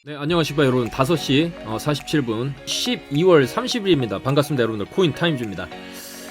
네, 안녕하십니까 여러분. 5시 47분 12월 30일입니다. 반갑습니다 여러분들. 코인 타임즈입니다.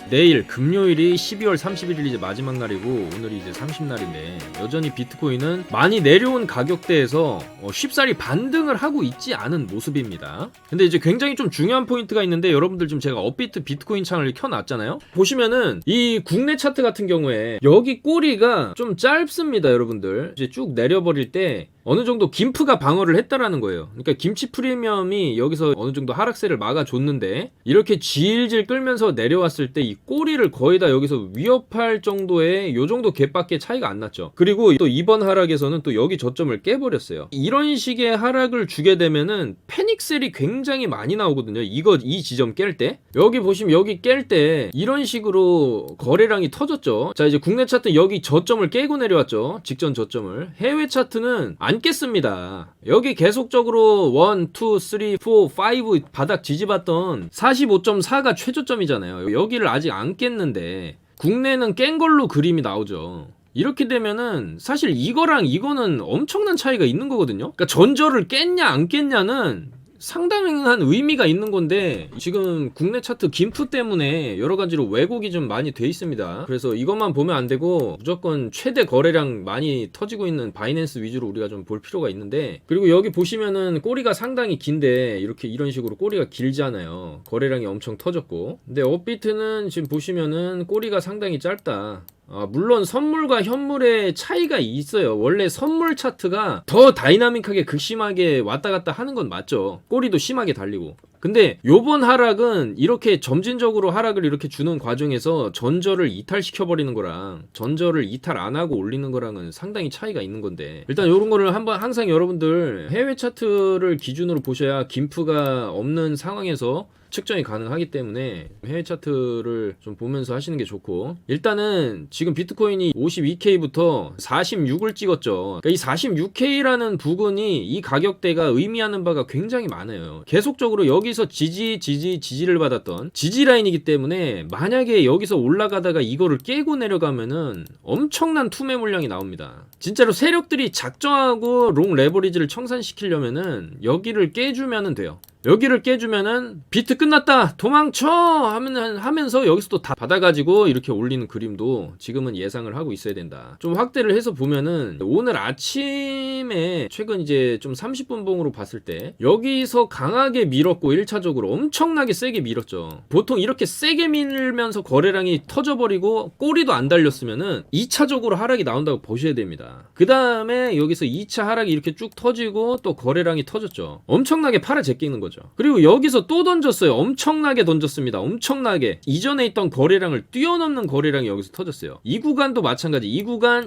내일 금요일이 12월 31일 이제 마지막 날이고 오늘이 이제 30날인데 여전히 비트코인은 많이 내려온 가격대에서 쉽사리 반등을 하고 있지 않은 모습입니다. 근데 이제 굉장히 좀 중요한 포인트가 있는데 여러분들 지금 제가 업비트 비트코인 창을 켜놨잖아요. 보시면은 이 국내 차트 같은 경우에 여기 꼬리가 좀 짧습니다 여러분들. 이제 쭉 내려버릴 때 어느 정도 김프가 방어를 했다라는 거예요. 그러니까 김치 프리미엄이 여기서 어느 정도 하락세를 막아줬는데 이렇게 질질 끌면서 내려왔을 때 이 꼬리를 거의 다 여기서 위협할 정도의 요 정도 갭밖에 차이가 안 났죠. 그리고 또 이번 하락에서는 또 여기 저점을 깨버렸어요. 이런 식의 하락을 주게 되면은 패닉셀이 굉장히 많이 나오거든요. 이 지점 깰 때 여기 보시면 여기 깰 때 이런 식으로 거래량이 터졌죠. 자, 이제 국내 차트 여기 저점을 깨고 내려왔죠. 직전 저점을. 해외 차트는 안 깼습니다. 여기 계속적으로 1, 2, 3, 4, 5 바닥 지지봤던 45.4가 최저점이잖아요. 여기를 아직 안 깼는데 국내는 깬 걸로 그림이 나오죠. 이렇게 되면은 사실 이거랑 이거는 엄청난 차이가 있는 거거든요. 그러니까 전저를 깼냐 안 깼냐는 상당한 의미가 있는 건데 지금 국내 차트 김프 때문에 여러 가지로 왜곡이 좀 많이 돼 있습니다. 그래서 이것만 보면 안 되고 무조건 최대 거래량 많이 터지고 있는 바이낸스 위주로 우리가 좀 볼 필요가 있는데, 그리고 여기 보시면은 꼬리가 상당히 긴데 이렇게 이런 식으로 꼬리가 길잖아요. 거래량이 엄청 터졌고. 근데 업비트는 지금 보시면은 꼬리가 상당히 짧다. 물론 선물과 현물의 차이가 있어요. 원래 선물 차트가 더 다이나믹하게 극심하게 왔다 갔다 하는 건 맞죠. 꼬리도 심하게 달리고. 근데 요번 하락은 이렇게 점진적으로 하락을 이렇게 주는 과정에서 전저를 이탈시켜버리는 거랑 전저를 이탈 안 하고 올리는 거랑은 상당히 차이가 있는 건데, 일단 요런 거를 한번 항상 여러분들 해외 차트를 기준으로 보셔야 김프가 없는 상황에서 측정이 가능하기 때문에 해외 차트를 좀 보면서 하시는 게 좋고, 일단은 지금 비트코인이 52K부터 46을 찍었죠. 그러니까 이 46K라는 부분이 이 가격대가 의미하는 바가 굉장히 많아요. 계속적으로 여기서 지지를 받았던 지지 라인이기 때문에 만약에 여기서 올라가다가 이거를 깨고 내려가면은 엄청난 투매 물량이 나옵니다. 진짜로 세력들이 작정하고 롱 레버리지를 청산시키려면은 여기를 깨주면은 돼요. 여기를 깨주면은 비트 끝났다 도망쳐 하면서 여기서 또 다 받아가지고 이렇게 올리는 그림도 지금은 예상을 하고 있어야 된다. 좀 확대를 해서 보면은 오늘 아침에 최근 이제 좀 30분 봉으로 봤을 때 여기서 강하게 밀었고 1차적으로 엄청나게 세게 밀었죠. 보통 이렇게 세게 밀면서 거래량이 터져버리고 꼬리도 안 달렸으면은 2차적으로 하락이 나온다고 보셔야 됩니다. 그 다음에 여기서 2차 하락이 이렇게 쭉 터지고 또 거래량이 터졌죠. 엄청나게 팔아 제끼는 거죠. 그리고 여기서 또 던졌어요. 엄청나게 던졌습니다. 엄청나게 이전에 있던 거래량을 뛰어넘는 거래량이 여기서 터졌어요. 이 구간도 마찬가지. 이 구간이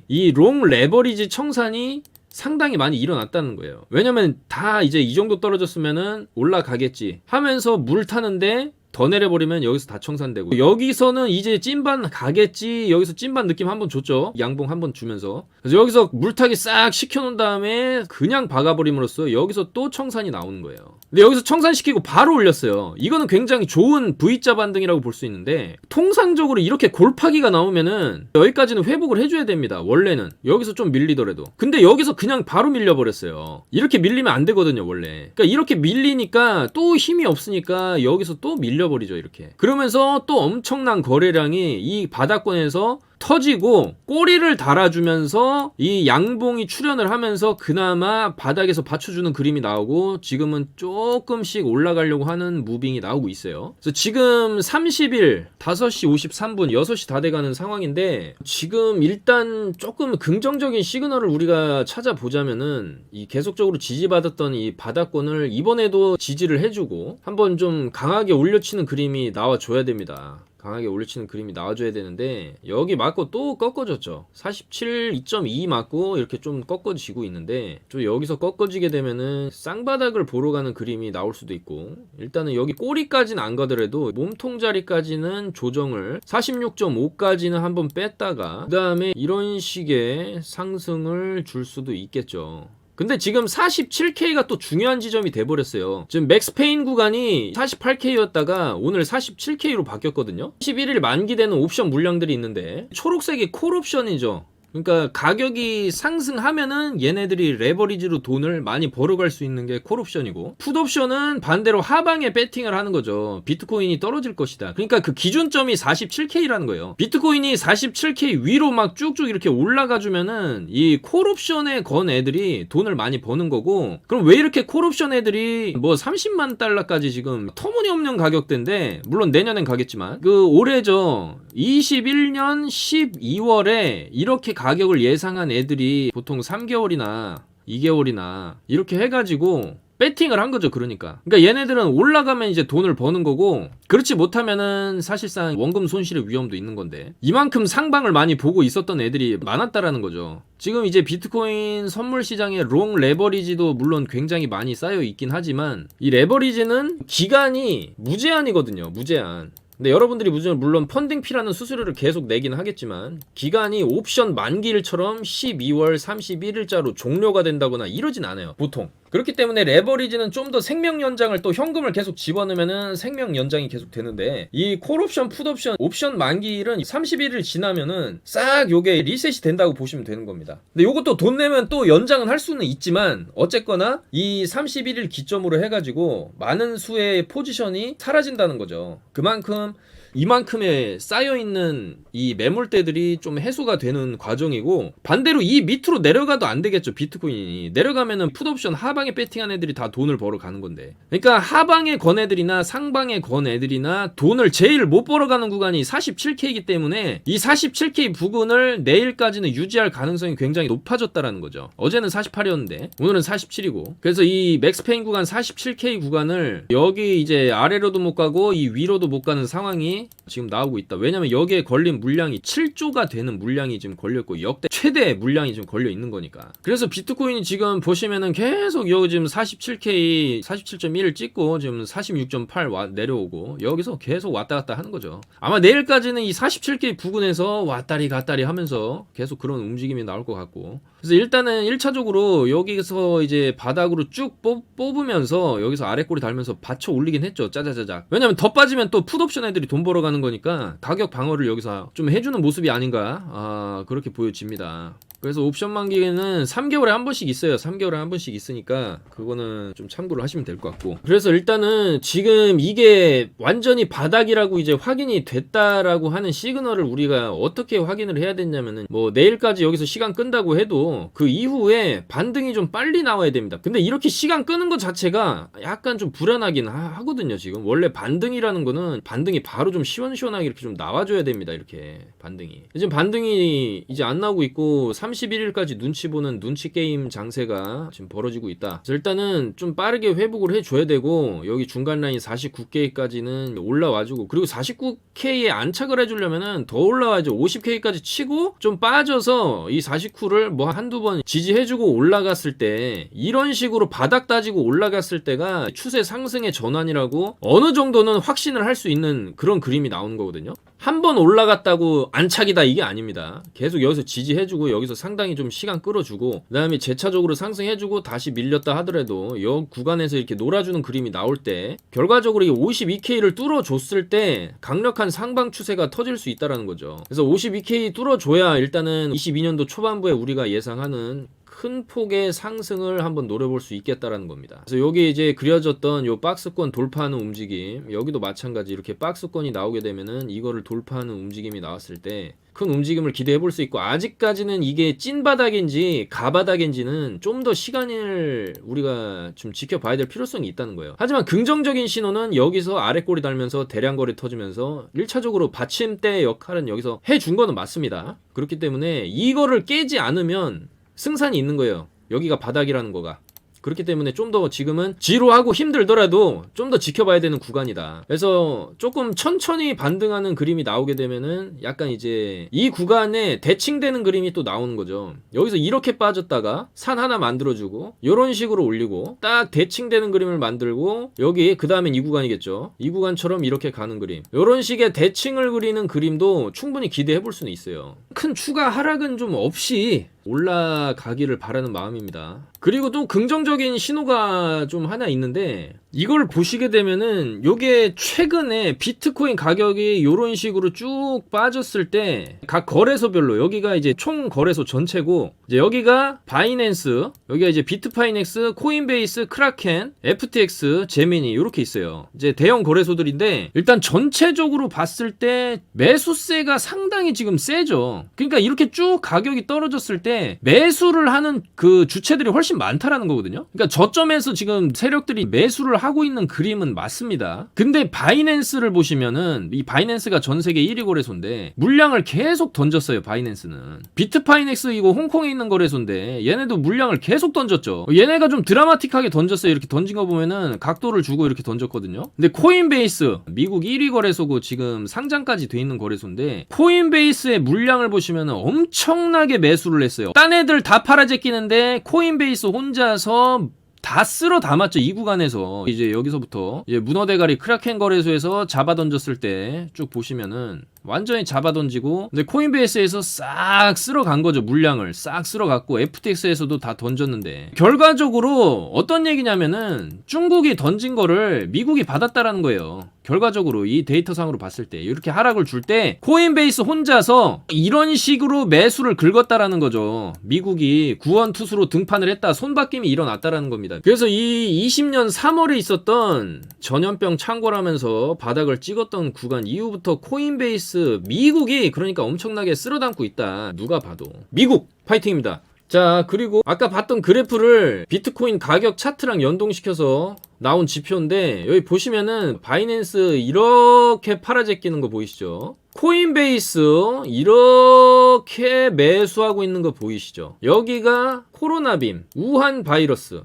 이 롱 레버리지 청산이 상당히 많이 일어났다는 거예요. 왜냐면 다 이제 이 정도 떨어졌으면은 올라가겠지 하면서 물 타는데 더 내려버리면 여기서 다 청산되고, 여기서는 이제 찐반 가겠지, 여기서 찐반 느낌 한번 줬죠. 양봉 한번 주면서. 그래서 여기서 물타기 싹 시켜놓은 다음에 그냥 박아버림으로써 여기서 또 청산이 나오는 거예요. 근데 여기서 청산시키고 바로 올렸어요. 이거는 굉장히 좋은 V자 반등이라고 볼 수 있는데, 통상적으로 이렇게 골파기가 나오면은 여기까지는 회복을 해줘야 됩니다. 원래는 여기서 좀 밀리더라도. 근데 여기서 그냥 바로 밀려버렸어요. 이렇게 밀리면 안 되거든요 원래. 그러니까 이렇게 밀리니까 또 힘이 없으니까 여기서 또 밀려버리죠 이렇게. 그러면서 또 엄청난 거래량이 이 바닥권에서 터지고 꼬리를 달아주면서 이 양봉이 출현을 하면서 그나마 바닥에서 받쳐주는 그림이 나오고, 지금은 조금씩 올라가려고 하는 무빙이 나오고 있어요. 그래서 지금 30일 5시 53분 6시 다 돼가는 상황인데, 지금 일단 조금 긍정적인 시그널을 우리가 찾아보자면은 이 계속적으로 지지받았던 이 바닥권을 이번에도 지지를 해주고 한번 좀 강하게 올려치는 그림이 나와줘야 됩니다. 강하게 올려치는 그림이 나와줘야 되는데 여기 맞고 또 꺾어졌죠. 47.2 맞고 이렇게 좀 꺾어지고 있는데, 좀 여기서 꺾어지게 되면은 쌍바닥을 보러 가는 그림이 나올 수도 있고, 일단은 여기 꼬리까지는 안 가더라도 몸통 자리까지는 조정을 46.5까지는 한번 뺐다가 그 다음에 이런 식의 상승을 줄 수도 있겠죠. 근데 지금 47K가 또 중요한 지점이 돼버렸어요. 지금 맥스페인 구간이 48K였다가 오늘 47K로 바뀌었거든요. 11일 만기되는 옵션 물량들이 있는데 초록색이 콜옵션이죠. 그러니까 가격이 상승하면은 얘네들이 레버리지로 돈을 많이 벌어갈 수 있는 게 콜옵션이고, 풋옵션은 반대로 하방에 배팅을 하는 거죠. 비트코인이 떨어질 것이다. 그러니까 그 기준점이 47K라는 거예요. 비트코인이 47K 위로 막 쭉쭉 이렇게 올라가 주면은 이 콜옵션에 건 애들이 돈을 많이 버는 거고, 그럼 왜 이렇게 콜옵션 애들이 뭐 30만 달러까지 지금 터무니없는 가격대인데, 물론 내년엔 가겠지만 그 올해죠. 21년 12월에 이렇게 가격을 예상한 애들이 보통 3개월이나 2개월이나 이렇게 해가지고 배팅을 한 거죠. 그러니까 얘네들은 올라가면 이제 돈을 버는 거고, 그렇지 못하면은 사실상 원금 손실의 위험도 있는 건데, 이만큼 상방을 많이 보고 있었던 애들이 많았다라는 거죠. 지금 이제 비트코인 선물 시장에 롱 레버리지도 물론 굉장히 많이 쌓여 있긴 하지만, 이 레버리지는 기간이 무제한이거든요. 무제한. 근데 여러분들이 물론 펀딩피라는 수수료를 계속 내긴 하겠지만, 기간이 옵션 만기일처럼 12월 31일자로 종료가 된다거나 이러진 않아요, 보통. 그렇기 때문에 레버리지는 좀 더 생명 연장을, 또 현금을 계속 집어넣으면은 생명 연장이 계속 되는데, 이 콜옵션, 풋옵션, 옵션 만기일은 31일 지나면은 싹 요게 리셋이 된다고 보시면 되는 겁니다. 근데 요것도 돈 내면 또 연장은 할 수는 있지만, 어쨌거나 이 31일 기점으로 해가지고 많은 수의 포지션이 사라진다는 거죠. 그만큼 이만큼의 쌓여있는 이 매물대들이 좀 해소가 되는 과정이고, 반대로 이 밑으로 내려가도 안 되겠죠. 비트코인이 내려가면은 풋옵션 하방에 배팅한 애들이 다 돈을 벌어 가는 건데, 그러니까 하방에 건 애들이나 상방에 건 애들이나 돈을 제일 못 벌어가는 구간이 47K이기 때문에, 이 47K 부근을 내일까지는 유지할 가능성이 굉장히 높아졌다라는 거죠. 어제는 48이었는데 오늘은 47이고, 그래서 이 맥스페인 구간 47K 구간을 여기 이제 아래로도 못 가고 이 위로도 못 가는 상황이 지금 나오고 있다. 왜냐면 여기에 걸린 물량이 7조가 되는 물량이 지금 걸렸고, 역대 최대 물량이 지금 걸려 있는 거니까. 그래서 비트코인이 지금 보시면은 계속 여기 지금 47K 47.1을 찍고 지금 46.8 내려오고, 여기서 계속 왔다 갔다 하는 거죠. 아마 내일까지는 이 47K 부근에서 왔다리 갔다리 하면서 계속 그런 움직임이 나올 것 같고, 그래서 일단은 1차적으로 여기서 이제 바닥으로 쭉 뽑으면서 여기서 아래꼬리 달면서 받쳐 올리긴 했죠. 짜자자자. 왜냐면 더 빠지면 또 풋옵션 애들이 돈 벌어가는 거니까 가격 방어를 여기서 좀 해주는 모습이 아닌가, 그렇게 보여집니다. 그래서 옵션 만기는 3개월에 한 번씩 있어요. 3개월에 한 번씩 있으니까 그거는 좀 참고를 하시면 될 것 같고, 그래서 일단은 지금 이게 완전히 바닥이라고 이제 확인이 됐다라고 하는 시그널을 우리가 어떻게 확인을 해야 되냐면은, 뭐 내일까지 여기서 시간 끈다고 해도 그 이후에 반등이 좀 빨리 나와야 됩니다. 근데 이렇게 시간 끄는 것 자체가 약간 좀 불안하긴 하거든요. 지금 원래 반등이라는 거는 반등이 바로 좀 시원시원하게 이렇게 좀 나와줘야 됩니다. 이렇게 반등이 지금 반등이 이제 안 나오고 있고, 31일까지 눈치 보는 눈치 게임 장세가 지금 벌어지고 있다. 그래서 일단은 좀 빠르게 회복을 해줘야 되고, 여기 중간 라인 49K까지는 올라와주고, 그리고 49K에 안착을 해주려면은 더 올라와야죠. 50K까지 치고 좀 빠져서 이 49를 뭐 한두 번 지지해주고 올라갔을 때, 이런 식으로 바닥 따지고 올라갔을 때가 추세 상승의 전환이라고 어느 정도는 확신을 할 수 있는 그런 그림이 나오는 거거든요. 한 번 올라갔다고 안착이다 이게 아닙니다. 계속 여기서 지지해주고 여기서 상당히 좀 시간 끌어주고, 그 다음에 재차적으로 상승해주고 다시 밀렸다 하더라도 이 구간에서 이렇게 놀아주는 그림이 나올 때, 결과적으로 이 52K를 뚫어줬을 때 강력한 상방 추세가 터질 수 있다는 거죠. 그래서 52K 뚫어줘야 일단은 22년도 초반부에 우리가 예상하는 큰 폭의 상승을 한번 노려볼 수 있겠다라는 겁니다. 그래서 여기 이제 그려졌던 요 박스권 돌파하는 움직임, 여기도 마찬가지 이렇게 박스권이 나오게 되면은 이거를 돌파하는 움직임이 나왔을 때 큰 움직임을 기대해 볼 수 있고, 아직까지는 이게 찐바닥인지 가바닥인지는 좀 더 시간을 우리가 좀 지켜봐야 될 필요성이 있다는 거예요. 하지만 긍정적인 신호는 여기서 아래꼬리 달면서 대량거래 터지면서 1차적으로 받침대 역할은 여기서 해준 거는 맞습니다. 그렇기 때문에 이거를 깨지 않으면 승산이 있는 거예요. 여기가 바닥이라는 거가. 그렇기 때문에 좀 더 지금은 지루하고 힘들더라도 좀 더 지켜봐야 되는 구간이다. 그래서 조금 천천히 반등하는 그림이 나오게 되면은 약간 이제 이 구간에 대칭되는 그림이 또 나오는 거죠. 여기서 이렇게 빠졌다가 산 하나 만들어주고 이런 식으로 올리고 딱 대칭되는 그림을 만들고, 여기 그 다음엔 이 구간이겠죠. 이 구간처럼 이렇게 가는 그림, 이런 식의 대칭을 그리는 그림도 충분히 기대해 볼 수는 있어요. 큰 추가 하락은 좀 없이 올라가기를 바라는 마음입니다. 그리고 또 긍정적인 신호가 좀 하나 있는데, 이걸 보시게 되면은 요게 최근에 비트코인 가격이 요런 식으로 쭉 빠졌을 때 각 거래소별로 여기가 이제 총 거래소 전체고 이제 여기가 바이낸스, 여기가 이제 비트파이넥스, 코인베이스, 크라켄, FTX, 제미니 요렇게 있어요. 이제 대형 거래소들인데 일단 전체적으로 봤을 때 매수세가 상당히 지금 세죠. 그러니까 이렇게 쭉 가격이 떨어졌을 때 매수를 하는 그 주체들이 훨씬 많다라는 거거든요. 그러니까 저점에서 지금 세력들이 매수를 하고 있는 그림은 맞습니다. 근데 바이낸스를 보시면은 이 바이낸스가 전 세계 1위 거래소인데 물량을 계속 던졌어요. 바이낸스는 비트파이넥스 이거 홍콩에 있는 거래소인데 얘네도 물량을 계속 던졌죠. 얘네가 좀 드라마틱하게 던졌어요. 이렇게 던진 거 보면은 각도를 주고 이렇게 던졌거든요. 근데 코인베이스 미국 1위 거래소고 지금 상장까지 돼 있는 거래소인데 코인베이스의 물량을 보시면은 엄청나게 매수를 했어요. 딴 애들 다 팔아제끼는데 코인베이스 혼자서 다 쓸어 담았죠. 이 구간에서 이제 여기서부터 이제 문어대가리 크라켄 거래소에서 잡아 던졌을 때 쭉 보시면은 완전히 잡아 던지고 근데 코인베이스에서 싹 쓸어 간 거죠. 물량을 싹 쓸어 갔고 FTX에서도 다 던졌는데 결과적으로 어떤 얘기냐면은 중국이 던진 거를 미국이 받았다라는 거예요. 결과적으로 이 데이터상으로 봤을 때 이렇게 하락을 줄 때 코인베이스 혼자서 이런 식으로 매수를 긁었다라는 거죠. 미국이 구원투수로 등판을 했다. 손바뀜이 일어났다라는 겁니다. 그래서 이 20년 3월에 있었던 전염병 창궐하면서 바닥을 찍었던 구간 이후부터 코인베이스 미국이 그러니까 엄청나게 쓸어담고 있다. 누가 봐도 미국 파이팅입니다. 자, 그리고 아까 봤던 그래프를 비트코인 가격 차트랑 연동시켜서 나온 지표인데 여기 보시면은 바이낸스 이렇게 팔아제끼는 거 보이시죠? 코인베이스 이렇게 매수하고 있는 거 보이시죠? 여기가 코로나빔, 우한 바이러스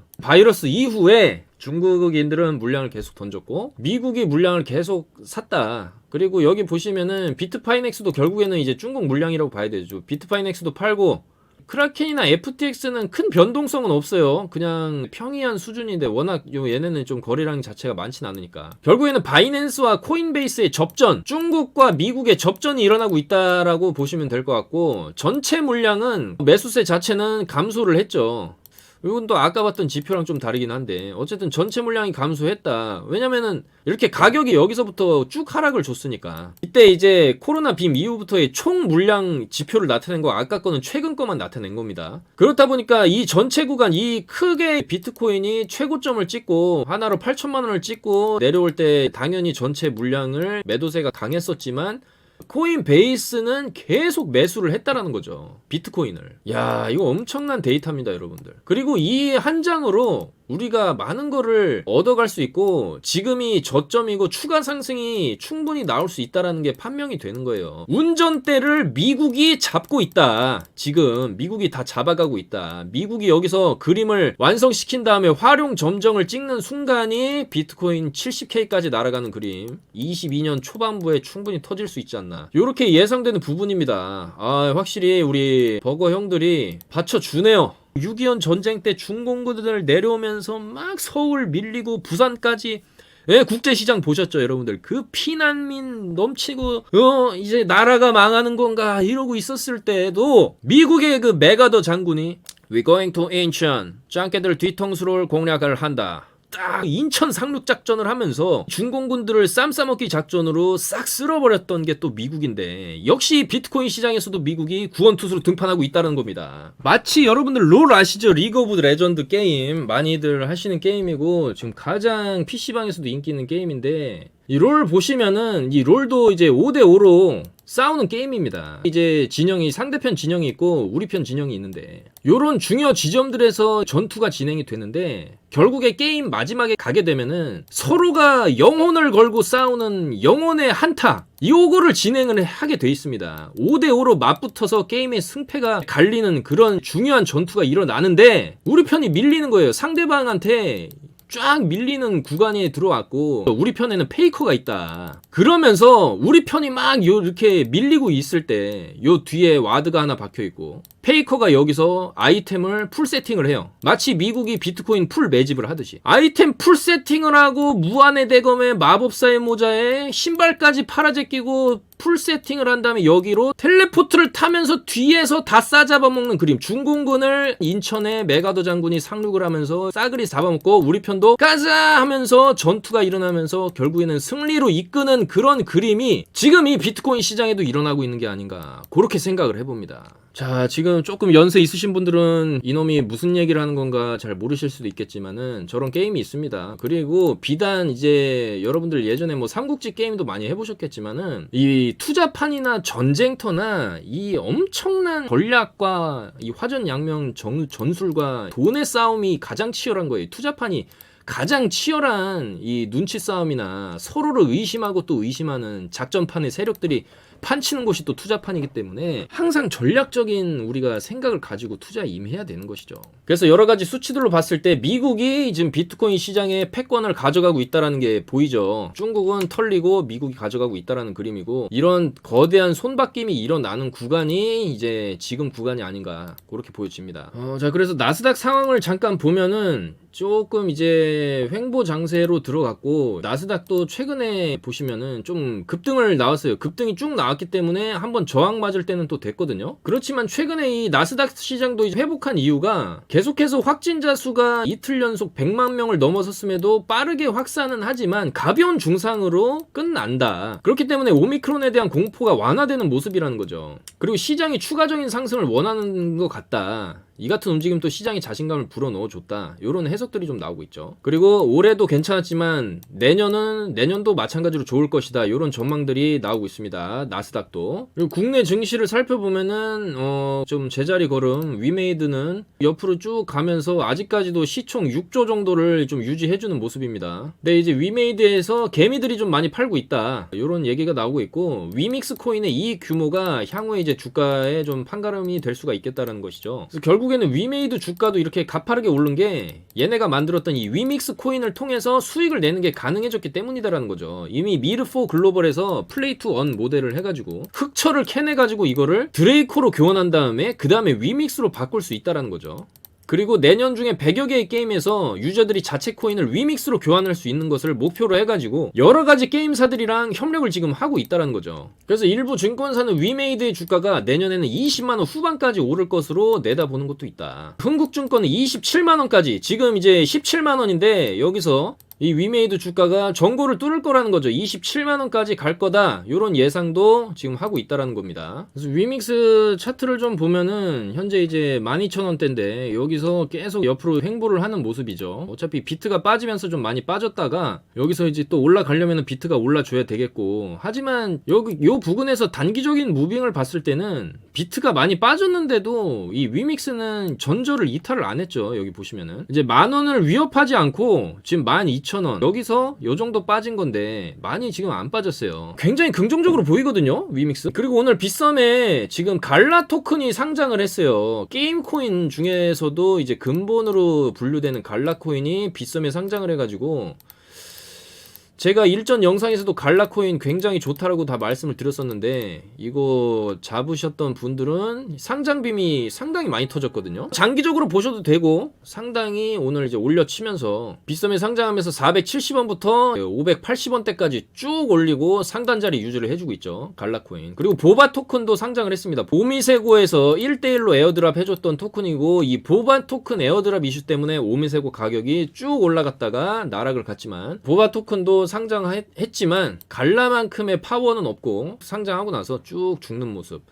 이후에 중국인들은 물량을 계속 던졌고 미국이 물량을 계속 샀다. 그리고 여기 보시면은 비트파이넥스도 결국에는 이제 중국 물량이라고 봐야 되죠. 비트파이넥스도 팔고 크라켄이나 FTX는 큰 변동성은 없어요. 그냥 평이한 수준인데 워낙 얘네는 좀 거래량 자체가 많진 않으니까 결국에는 바이낸스와 코인베이스의 접전, 중국과 미국의 접전이 일어나고 있다라고 보시면 될 것 같고 전체 물량은 매수세 자체는 감소를 했죠. 이건 또 아까 봤던 지표랑 좀 다르긴 한데 어쨌든 전체 물량이 감소했다. 왜냐면은 이렇게 가격이 여기서부터 쭉 하락을 줬으니까 이때 이제 코로나 빔 이후부터의 총 물량 지표를 나타낸 거 아까 거는 최근 거만 나타낸 겁니다. 그렇다 보니까 이 전체 구간 이 크게 비트코인이 최고점을 찍고 하나로 8천만 원을 찍고 내려올 때 당연히 전체 물량을 매도세가 강했었지만 코인베이스는 계속 매수를 했다라는 거죠. 비트코인을. 야, 이거 엄청난 데이터입니다, 여러분들. 그리고 이 한 장으로 우리가 많은 거를 얻어갈 수 있고 지금이 저점이고 추가 상승이 충분히 나올 수 있다라는 게 판명이 되는 거예요. 운전대를 미국이 잡고 있다. 지금 미국이 다 잡아가고 있다. 미국이 여기서 그림을 완성시킨 다음에 활용 점정을 찍는 순간이 비트코인 70K까지 날아가는 그림 22년 초반부에 충분히 터질 수 있지 않나. 이렇게 예상되는 부분입니다. 아, 확실히 우리 버거 형들이 받쳐주네요. 6.25 전쟁 때 중공군들 내려오면서 막 서울 밀리고 부산까지 국제시장 보셨죠 여러분들. 그 피난민 넘치고 이제 나라가 망하는 건가 이러고 있었을 때에도 미국의 그 메가더 장군이 We going to Incheon 짱깨들 뒤통수를 공략을 한다. 딱 인천 상륙작전을 하면서 중공군들을 쌈 싸먹기 작전으로 싹 쓸어버렸던 게 또 미국인데 역시 비트코인 시장에서도 미국이 구원투수로 등판하고 있다는 겁니다. 마치 여러분들 롤 아시죠? 리그 오브 레전드 게임 많이들 하시는 게임이고 지금 가장 PC방에서도 인기 있는 게임인데 이 롤 보시면은 이 롤도 이제 5대5로 싸우는 게임입니다. 이제 진영이 상대편 진영이 있고 우리 편 진영이 있는데 요런 중요 지점들에서 전투가 진행이 되는데 결국에 게임 마지막에 가게 되면은 서로가 영혼을 걸고 싸우는 영혼의 한타 요거를 진행을 하게 돼 있습니다. 5대5로 맞붙어서 게임의 승패가 갈리는 그런 중요한 전투가 일어나는데 우리 편이 밀리는 거예요. 상대방한테 쫙 밀리는 구간에 들어왔고 우리 편에는 페이커가 있다. 그러면서 우리 편이 막 이렇게 밀리고 있을 때 요 뒤에 와드가 하나 박혀있고 페이커가 여기서 아이템을 풀 세팅을 해요. 마치 미국이 비트코인 풀 매집을 하듯이 아이템 풀 세팅을 하고 무한의 대검에 마법사의 모자에 신발까지 팔아제끼고 풀 세팅을 한 다음에 여기로 텔레포트를 타면서 뒤에서 다 싸잡아먹는 그림. 중공군을 인천의 메가더 장군이 상륙을 하면서 싸그리 잡아먹고 우리 편도 가자 하면서 전투가 일어나면서 결국에는 승리로 이끄는 그런 그림이 지금 이 비트코인 시장에도 일어나고 있는 게 아닌가, 그렇게 생각을 해봅니다. 자, 지금 조금 연세 있으신 분들은 이놈이 무슨 얘기를 하는 건가 잘 모르실 수도 있겠지만은 저런 게임이 있습니다. 그리고 비단 이제 여러분들 예전에 뭐 삼국지 게임도 많이 해보셨겠지만은 이 투자판이나 전쟁터나 이 엄청난 전략과 이 화전양면 전술과 돈의 싸움이 가장 치열한 거예요. 투자판이 가장 치열한 이 눈치 싸움이나 서로를 의심하고 또 의심하는 작전판의 세력들이 판치는 곳이 또 투자판이기 때문에 항상 전략적인 우리가 생각을 가지고 투자에 임해야 되는 것이죠. 그래서 여러 가지 수치들로 봤을 때 미국이 지금 비트코인 시장의 패권을 가져가고 있다는 게 보이죠. 중국은 털리고 미국이 가져가고 있다는 그림이고, 이런 거대한 손바뀜이 일어나는 구간이 이제 지금 구간이 아닌가, 그렇게 보여집니다. 자, 그래서 나스닥 상황을 잠깐 보면은 조금 이제 횡보 장세로 들어갔고, 나스닥도 최근에 보시면은 좀 급등을 나왔어요. 급등이 쭉 나왔기 때문에 한번 저항 맞을 때는 또 됐거든요. 그렇지만 최근에 이 나스닥 시장도 회복한 이유가 계속해서 확진자 수가 이틀 연속 100만 명을 넘어섰음에도 빠르게 확산은 하지만 가벼운 중상으로 끝난다. 그렇기 때문에 오미크론에 대한 공포가 완화되는 모습이라는 거죠. 그리고 시장이 추가적인 상승을 원하는 것 같다. 이 같은 움직임 또 시장에 자신감을 불어넣어줬다. 이런 해석들이 좀 나오고 있죠. 그리고 올해도 괜찮았지만 내년도 마찬가지로 좋을 것이다. 이런 전망들이 나오고 있습니다. 나스닥도. 그리고 국내 증시를 살펴보면은 좀 제자리 걸음 위메이드는 옆으로 쭉 가면서 아직까지도 시총 6조 정도를 좀 유지해주는 모습입니다. 근데 이제 위메이드에서 개미들이 좀 많이 팔고 있다. 이런 얘기가 나오고 있고, 위믹스 코인의 이익 규모가 향후에 이제 주가에 좀 판가름이 될 수가 있겠다라는 것이죠. 그래서 결국에는 위메이드 주가도 이렇게 가파르게 오른 게 얘네가 만들었던 이 위믹스 코인을 통해서 수익을 내는 게 가능해졌기 때문이다라는 거죠. 이미 미르4 글로벌에서 플레이 투 원 모델을 해가지고 흑철을 캐내가지고 이거를 드레이코로 교환한 다음에 그 다음에 위믹스로 바꿀 수 있다라는 거죠. 그리고 내년 중에 100여 개의 게임에서 유저들이 자체 코인을 위믹스로 교환할 수 있는 것을 목표로 해가지고 여러 가지 게임사들이랑 협력을 지금 하고 있다는 거죠. 그래서 일부 증권사는 위메이드의 주가가 내년에는 20만원 후반까지 오를 것으로 내다보는 것도 있다. 흥국증권은 27만원까지, 지금 이제 17만원인데 여기서 이 위메이드 주가가 전고를 뚫을 거라는 거죠. 27만원까지 갈 거다, 요런 예상도 지금 하고 있다라는 겁니다. 그래서 위믹스 차트를 좀 보면은 현재 이제 12,000원대인데 여기서 계속 옆으로 횡보를 하는 모습이죠. 어차피 비트가 빠지면서 좀 많이 빠졌다가 여기서 이제 또 올라가려면 비트가 올라줘야 되겠고, 하지만 여기 요 부근에서 단기적인 무빙을 봤을 때는 비트가 많이 빠졌는데도 이 위믹스는 전저를 이탈을 안 했죠. 여기 보시면은 이제 10,000원을 위협하지 않고 지금 12,000원, 여기서 요 정도 빠진 건데 많이 지금 안 빠졌어요. 굉장히 긍정적으로 보이거든요, 위믹스. 그리고 오늘 빗썸에 지금 갈라 토큰이 상장을 했어요. 게임 코인 중에서도 이제 근본으로 분류되는 갈라 코인이 빗썸에 상장을 해가지고, 제가 일전 영상에서도 갈라코인 굉장히 좋다라고 다 말씀을 드렸었는데 이거 잡으셨던 분들은 상장빔이 상당히 많이 터졌거든요. 장기적으로 보셔도 되고 상당히 오늘 이제 올려치면서 빗썸에 상장하면서 470원부터 580원대까지 쭉 올리고 상단 자리 유지를 해주고 있죠, 갈라코인. 그리고 보바 토큰도 상장을 했습니다. 오미세고에서 1대1로 에어드랍 해줬던 토큰이고, 이 보바 토큰 에어드랍 이슈 때문에 오미세고 가격이 쭉 올라갔다가 나락을 갔지만, 보바 토큰도 상장했지만 갈라만큼의 파워는 없고 상장하고 나서 쭉 죽는 모습.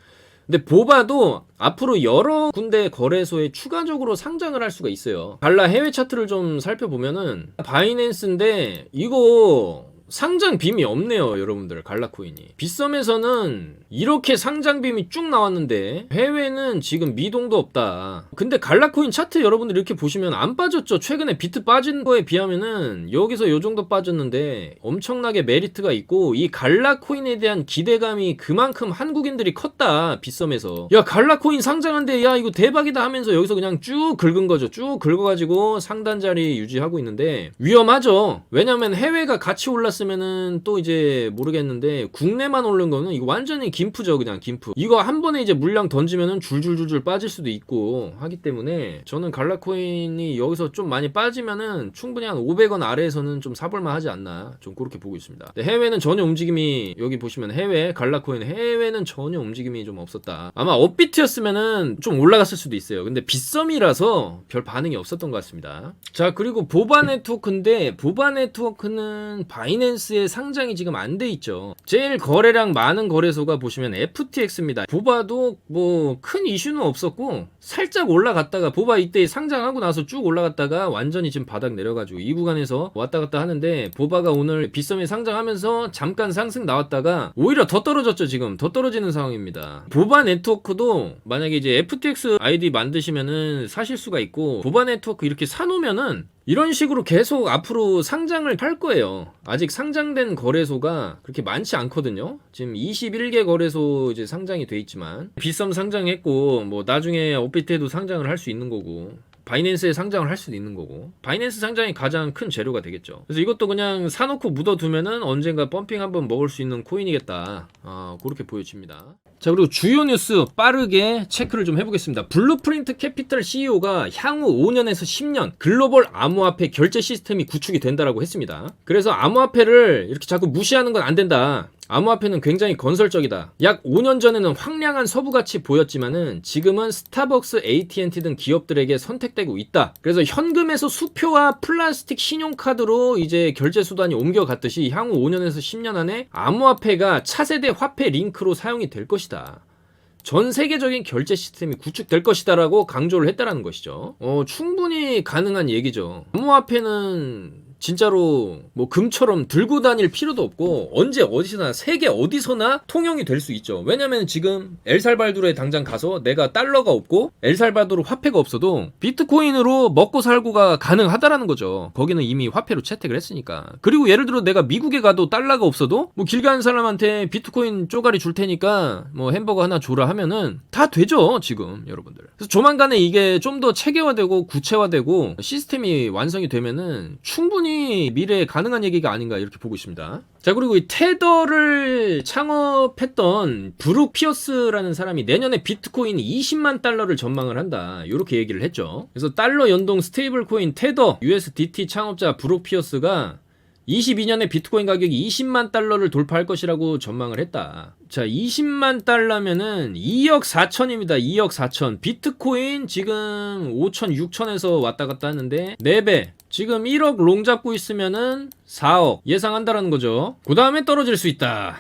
근데 보바도 앞으로 여러 군데 거래소에 추가적으로 상장을 할 수가 있어요. 갈라 해외 차트를 좀 살펴보면은 바이낸스인데 이거 상장 빔이 없네요, 여러분들. 갈라코인이 빗썸에서는 이렇게 상장 빔이 쭉 나왔는데 해외는 지금 미동도 없다. 근데 갈라코인 차트 여러분들 이렇게 보시면 안 빠졌죠. 최근에 비트 빠진 거에 비하면은 여기서 요 정도 빠졌는데 엄청나게 메리트가 있고, 이 갈라코인에 대한 기대감이 그만큼 한국인들이 컸다. 빗썸에서 야 갈라코인 상장한데 야 이거 대박이다 하면서 여기서 그냥 쭉 긁은 거죠. 쭉 긁어가지고 상단 자리 유지하고 있는데 위험하죠. 왜냐면 해외가 같이 올랐으면 올랐으면은 또 이제 모르겠는데 국내만 오른 거는 이거 완전히 김프죠. 그냥 김프. 이거 한 번에 이제 물량 던지면은 줄줄줄줄 빠질 수도 있고 하기 때문에 저는 갈라코인이 여기서 좀 많이 빠지면은 충분히 한 500원 아래에서는 좀 사볼만 하지 않나, 좀 그렇게 보고 있습니다. 해외는 전혀 움직임이, 여기 보시면 해외 갈라코인 해외는 전혀 움직임이 좀 없었다. 아마 업비트였으면은 좀 올라갔을 수도 있어요. 근데 빗썸이라서 별 반응이 없었던 것 같습니다. 자, 그리고 보바 네트워크인데 보바 네트워크는 바이낸스에 상장이 지금 안 돼 있죠. 제일 거래량 많은 거래소가 보시면 FTX입니다. 보바도 뭐 큰 이슈는 없었고 살짝 올라갔다가, 보바 이때 상장하고 나서 쭉 올라갔다가 완전히 지금 바닥 내려가지고 이 구간에서 왔다 갔다 하는데, 보바가 오늘 빗썸에 상장하면서 잠깐 상승 나왔다가 오히려 더 떨어졌죠. 지금 더 떨어지는 상황입니다. 보바 네트워크도 만약에 이제 FTX 아이디 만드시면은 사실 수가 있고, 보바 네트워크 이렇게 사놓으면은 이런 식으로 계속 앞으로 상장을 할 거예요. 아직 상장된 거래소가 그렇게 많지 않거든요. 지금 21개 거래소 이제 상장이 돼 있지만, 빗썸 상장했고 뭐 나중에 업비트에도 상장을 할 수 있는 거고, 바이낸스에 상장을 할 수도 있는 거고, 바이낸스 상장이 가장 큰 재료가 되겠죠. 그래서 이것도 그냥 사놓고 묻어두면은 언젠가 펌핑 한번 먹을 수 있는 코인이겠다, 그렇게 보여집니다. 자, 그리고 주요 뉴스 빠르게 체크를 좀 해보겠습니다. 블루프린트 캐피털 CEO가 향후 5년에서 10년 글로벌 암호화폐 결제 시스템이 구축이 된다라고 했습니다. 그래서 암호화폐를 이렇게 자꾸 무시하는 건 안 된다. 암호화폐는 굉장히 건설적이다. 약 5년 전에는 황량한 서부같이 보였지만은 지금은 스타벅스, AT&T 등 기업들에게 선택되고 있다. 그래서 현금에서 수표와 플라스틱 신용카드로 이제 결제 수단이 옮겨갔듯이 향후 5년에서 10년 안에 암호화폐가 차세대 화폐 링크로 사용이 될 것이다. 전 세계적인 결제 시스템이 구축될 것이다라고 강조를 했다라는 것이죠. 충분히 가능한 얘기죠. 암호화폐는 진짜로 뭐 금처럼 들고 다닐 필요도 없고 언제 어디서나, 세계 어디서나 통용이 될 수 있죠. 왜냐면 지금 엘살바도르에 당장 가서 내가 달러가 없고 엘살바도르 화폐가 없어도 비트코인으로 먹고 살고가 가능하다라는 거죠. 거기는 이미 화폐로 채택을 했으니까. 그리고 예를 들어 내가 미국에 가도 달러가 없어도 뭐 길 가는 사람한테 비트코인 쪼가리 줄 테니까 뭐 햄버거 하나 줘라 하면은 다 되죠, 지금 여러분들. 그래서 조만간에 이게 좀 더 체계화되고 구체화되고 시스템이 완성이 되면은 충분히 미래에 가능한 얘기가 아닌가, 이렇게 보고 있습니다. 자, 그리고 이 테더를 창업했던 브룩 피어스라는 사람이 내년에 비트코인 20만 달러를 전망을 한다, 이렇게 얘기를 했죠. 그래서 달러 연동 스테이블 코인 테더 USDT 창업자 브룩 피어스가 22년에 비트코인 가격이 20만 달러를 돌파할 것이라고 전망을 했다. 자, 20만 달러면은 2억 4천입니다. 2억 4천. 비트코인 지금 5천, 6천에서 왔다 갔다 하는데 4배. 지금 1억 롱 잡고 있으면은 4억 예상한다라는 거죠. 그 다음에 떨어질 수 있다.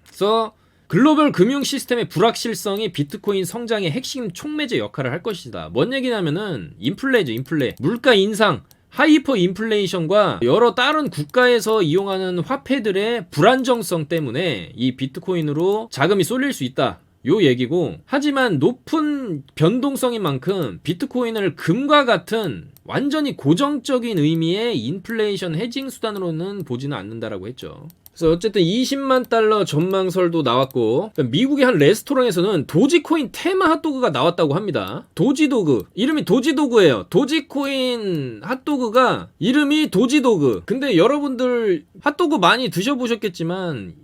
그래서 글로벌 금융 시스템의 불확실성이 비트코인 성장의 핵심 촉매제 역할을 할 것이다. 뭔 얘기냐면은 인플레죠, 인플레. 물가 인상, 하이퍼 인플레이션과 여러 다른 국가에서 이용하는 화폐들의 불안정성 때문에 이 비트코인으로 자금이 쏠릴 수 있다, 요 얘기고, 하지만 높은 변동성인 만큼 비트코인을 금과 같은 완전히 고정적인 의미의 인플레이션 해징 수단으로는 보지는 않는다라고 했죠. 그래서 어쨌든 20만 달러 전망설도 나왔고, 미국의 한 레스토랑에서는 도지코인 테마 핫도그가 나왔다고 합니다. 도지도그, 이름이 도지도그예요. 도지코인 핫도그가 이름이 도지도그. 근데 여러분들 핫도그 많이 드셔보셨겠지만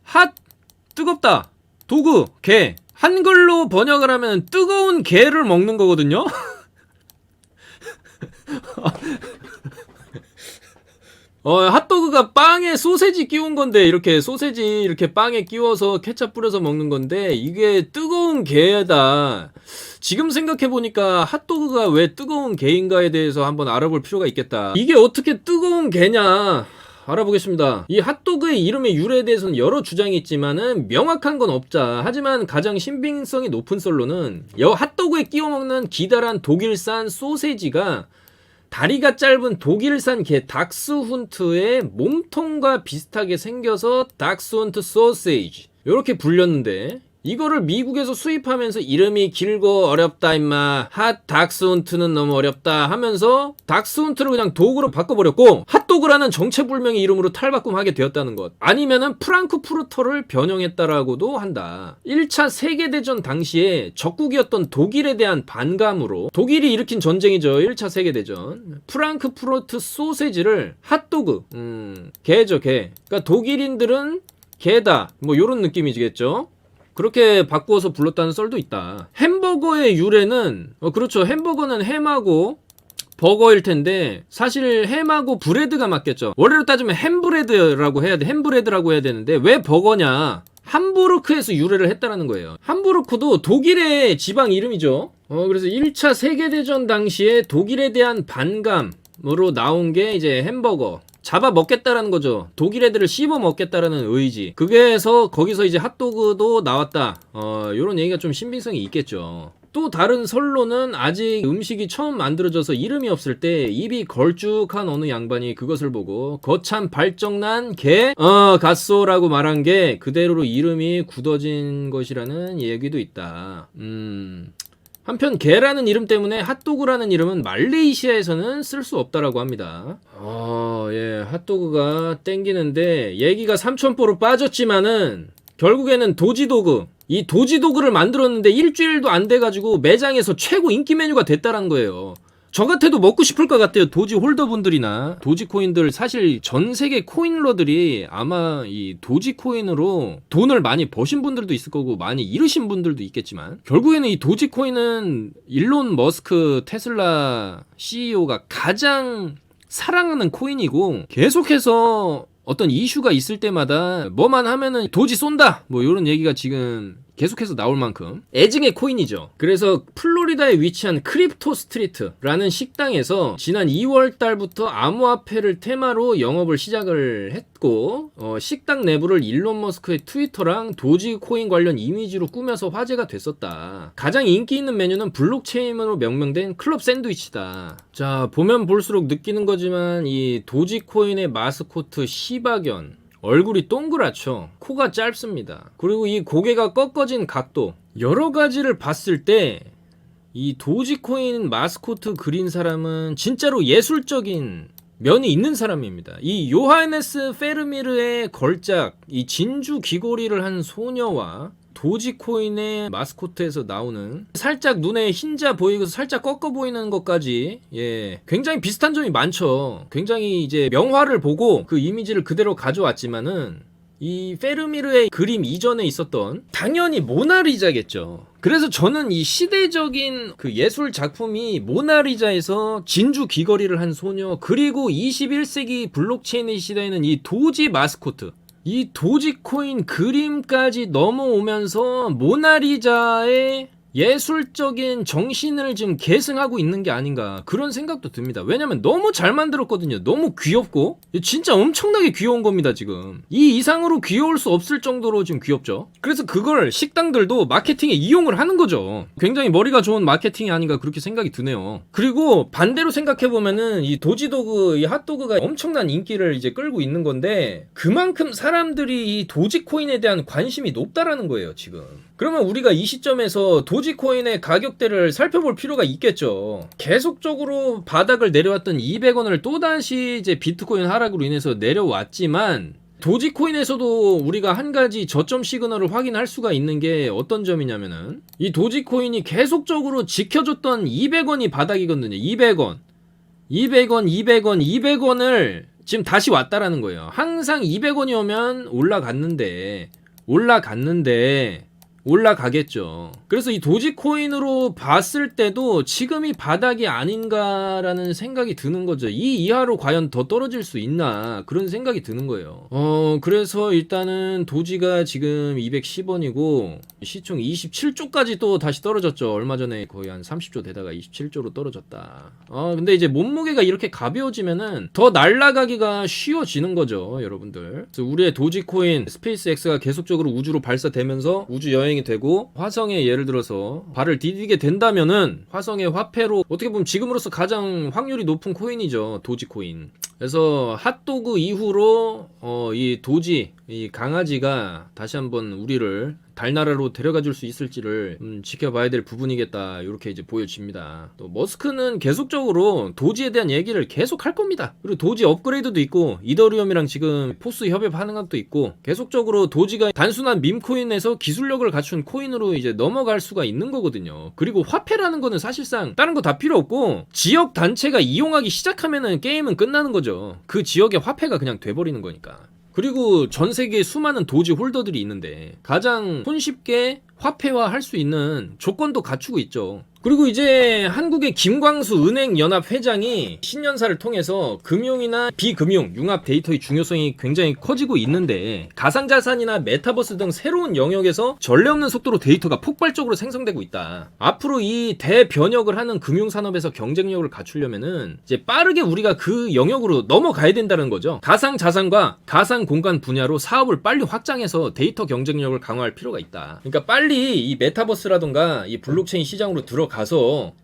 핫, 뜨겁다, 도그, 게, 한글로 번역을 하면 뜨거운 게를 먹는 거거든요. 핫도그가 빵에 소세지 끼운 건데, 이렇게 소세지 이렇게 빵에 끼워서 케첩 뿌려서 먹는 건데 이게 뜨거운 게다. 지금 생각해보니까 핫도그가 왜 뜨거운 게인가에 대해서 한번 알아볼 필요가 있겠다. 이게 어떻게 뜨거운 게냐, 알아보겠습니다. 이 핫도그의 이름의 유래에 대해서는 여러 주장이 있지만은 명확한 건 없자. 하지만 가장 신빙성이 높은 썰로는 핫도그에 끼워 먹는 기다란 독일산 소세지가 다리가 짧은 독일산 게 닥스훈트의 몸통과 비슷하게 생겨서 닥스훈트 소세지, 이렇게 불렸는데, 이거를 미국에서 수입하면서 이름이 길고 어렵다 임마, 핫 닥스훈트는 너무 어렵다 하면서 닥스훈트를 그냥 도그로 바꿔버렸고 핫도그라는 정체불명의 이름으로 탈바꿈하게 되었다는 것. 아니면은 프랑크푸르터를 변형했다라고도 한다. 1차 세계대전 당시에 적국이었던 독일에 대한 반감으로, 독일이 일으킨 전쟁이죠. 1차 세계대전. 프랑크푸르트 소세지를 핫도그, 개죠, 개. 그러니까 독일인들은 개다, 뭐 요런 느낌이겠죠. 그렇게 바꾸어서 불렀다는 썰도 있다. 햄버거의 유래는 그렇죠. 햄버거는 햄하고 버거일 텐데 사실 햄하고 브레드가 맞겠죠. 원래로 따지면 햄브레드라고 해야 돼. 햄브레드라고 해야 되는데 왜 버거냐? 함부르크에서 유래를 했다라는 거예요. 함부르크도 독일의 지방 이름이죠. 그래서 1차 세계대전 당시에 독일에 대한 반감으로 나온 게 이제 햄버거. 잡아 먹겠다라는 거죠. 독일 애들을 씹어 먹겠다라는 의지. 그게서 거기서 이제 핫도그도 나왔다. 요런 얘기가 좀 신빙성이 있겠죠. 또 다른 설로는 아직 음식이 처음 만들어져서 이름이 없을 때 입이 걸쭉한 어느 양반이 그것을 보고 거참 발정난 개 갓소라고 말한 게 그대로 이름이 굳어진 것이라는 얘기도 있다. 한편 개라는 이름 때문에 핫도그라는 이름은 말레이시아에서는 쓸 수 없다라고 합니다. 예, 핫도그가 땡기는데 얘기가 삼천포로 빠졌지만은 결국에는 도지도그, 이 도지도그를 만들었는데 일주일도 안 돼가지고 매장에서 최고 인기 메뉴가 됐다라는 거예요. 저 같아도 먹고 싶을 것 같아요. 도지 홀더분들이나 도지코인들. 사실 전 세계 코인러들이 아마 이 도지코인으로 돈을 많이 버신 분들도 있을 거고 많이 잃으신 분들도 있겠지만 결국에는 이 도지코인은 일론 머스크 테슬라 CEO가 가장 사랑하는 코인이고 계속해서 어떤 이슈가 있을 때마다 뭐만 하면은 도지 쏜다 뭐 이런 얘기가 지금 계속해서 나올 만큼 애증의 코인이죠. 그래서 플로리다에 위치한 크립토 스트리트라는 식당에서 지난 2월 달부터 암호화폐를 테마로 영업을 시작을 했고 식당 내부를 일론 머스크의 트위터랑 도지코인 관련 이미지로 꾸며서 화제가 됐었다. 가장 인기 있는 메뉴는 블록체인으로 명명된 클럽 샌드위치다. 자, 보면 볼수록 느끼는 거지만 이 도지코인의 마스코트 시바견, 얼굴이 동그랗죠. 코가 짧습니다. 그리고 이 고개가 꺾어진 각도, 여러 가지를 봤을 때 이 도지코인 마스코트 그린 사람은 진짜로 예술적인 면이 있는 사람입니다. 이 요하네스 페르미르의 걸작, 이 진주 귀걸이를 한 소녀와 도지코인의 마스코트에서 나오는 살짝 눈에 흰자 보이고 살짝 꺾어 보이는 것까지, 예, 굉장히 비슷한 점이 많죠. 굉장히 이제 명화를 보고 그 이미지를 그대로 가져왔지만은 이 페르미르의 그림 이전에 있었던 당연히 모나리자겠죠. 그래서 저는 이 시대적인 그 예술 작품이 모나리자에서 진주 귀걸이를 한 소녀, 그리고 21세기 블록체인의 시대에는 이 도지 마스코트, 이 도지코인 그림까지 넘어오면서 모나리자의 예술적인 정신을 지금 계승하고 있는 게 아닌가 그런 생각도 듭니다. 왜냐면 너무 잘 만들었거든요. 너무 귀엽고 진짜 엄청나게 귀여운 겁니다. 지금 이 이상으로 귀여울 수 없을 정도로 지금 귀엽죠. 그래서 그걸 식당들도 마케팅에 이용을 하는 거죠. 굉장히 머리가 좋은 마케팅이 아닌가 그렇게 생각이 드네요. 그리고 반대로 생각해보면은 이 도지도그, 이 핫도그가 엄청난 인기를 이제 끌고 있는 건데 그만큼 사람들이 이 도지코인에 대한 관심이 높다라는 거예요 지금. 그러면 우리가 이 시점에서 도지코인의 가격대를 살펴볼 필요가 있겠죠. 계속적으로 바닥을 내려왔던 200원을 또다시 이제 비트코인 하락으로 인해서 내려왔지만 도지코인에서도 우리가 한 가지 저점 시그널을 확인할 수가 있는 게 어떤 점이냐면은 이 도지코인이 계속적으로 지켜줬던 200원이 바닥이거든요. 200원, 200원, 200원, 200원을 지금 다시 왔다라는 거예요. 항상 200원이 오면 올라가겠죠. 그래서 이 도지코인으로 봤을 때도 지금이 바닥이 아닌가라는 생각이 드는 거죠. 이 이하로 과연 더 떨어질 수 있나 그런 생각이 드는 거예요. 그래서 일단은 도지가 지금 210원이고 시총 27조까지 또 다시 떨어졌죠. 얼마 전에 거의 한 30조 되다가 27조로 떨어졌다. 근데 이제 몸무게가 이렇게 가벼워지면은 더 날아가기가 쉬워지는 거죠, 여러분들. 그래서 우리의 도지코인 스페이스X가 계속적으로 우주로 발사되면서 우주 여행 되고 화성에 예를 들어서 발을 디디게 된다면은 화성의 화폐로 어떻게 보면 지금으로서 가장 확률이 높은 코인이죠. 도지코인. 그래서 핫도그 이후로 이 도지, 이 강아지가 다시 한번 우리를 달나라로 데려가 줄 수 있을지를 지켜봐야 될 부분이겠다, 이렇게 이제 보여집니다. 또 머스크는 계속적으로 도지에 대한 얘기를 계속 할 겁니다. 그리고 도지 업그레이드도 있고 이더리움이랑 지금 포스 협업하는 것도 있고, 계속적으로 도지가 단순한 밈코인에서 기술력을 갖춘 코인으로 이제 넘어갈 수가 있는 거거든요. 그리고 화폐라는 거는 사실상 다른 거 다 필요 없고 지역 단체가 이용하기 시작하면은 게임은 끝나는 거죠. 그 지역의 화폐가 그냥 돼버리는 거니까. 그리고 전 세계에 수많은 도지 홀더들이 있는데 가장 손쉽게 화폐화할 수 있는 조건도 갖추고 있죠. 그리고 이제 한국의 김광수 은행연합 회장이 신년사를 통해서 금융이나 비금융 융합 데이터의 중요성이 굉장히 커지고 있는데, 가상자산이나 메타버스 등 새로운 영역에서 전례 없는 속도로 데이터가 폭발적으로 생성되고 있다. 앞으로 이 대변혁을 하는 금융산업에서 경쟁력을 갖추려면은 이제 빠르게 우리가 그 영역으로 넘어가야 된다는 거죠. 가상자산과 가상공간 분야로 사업을 빨리 확장해서 데이터 경쟁력을 강화할 필요가 있다. 그러니까 빨리 이 메타버스라던가 이 블록체인 시장으로 들어가서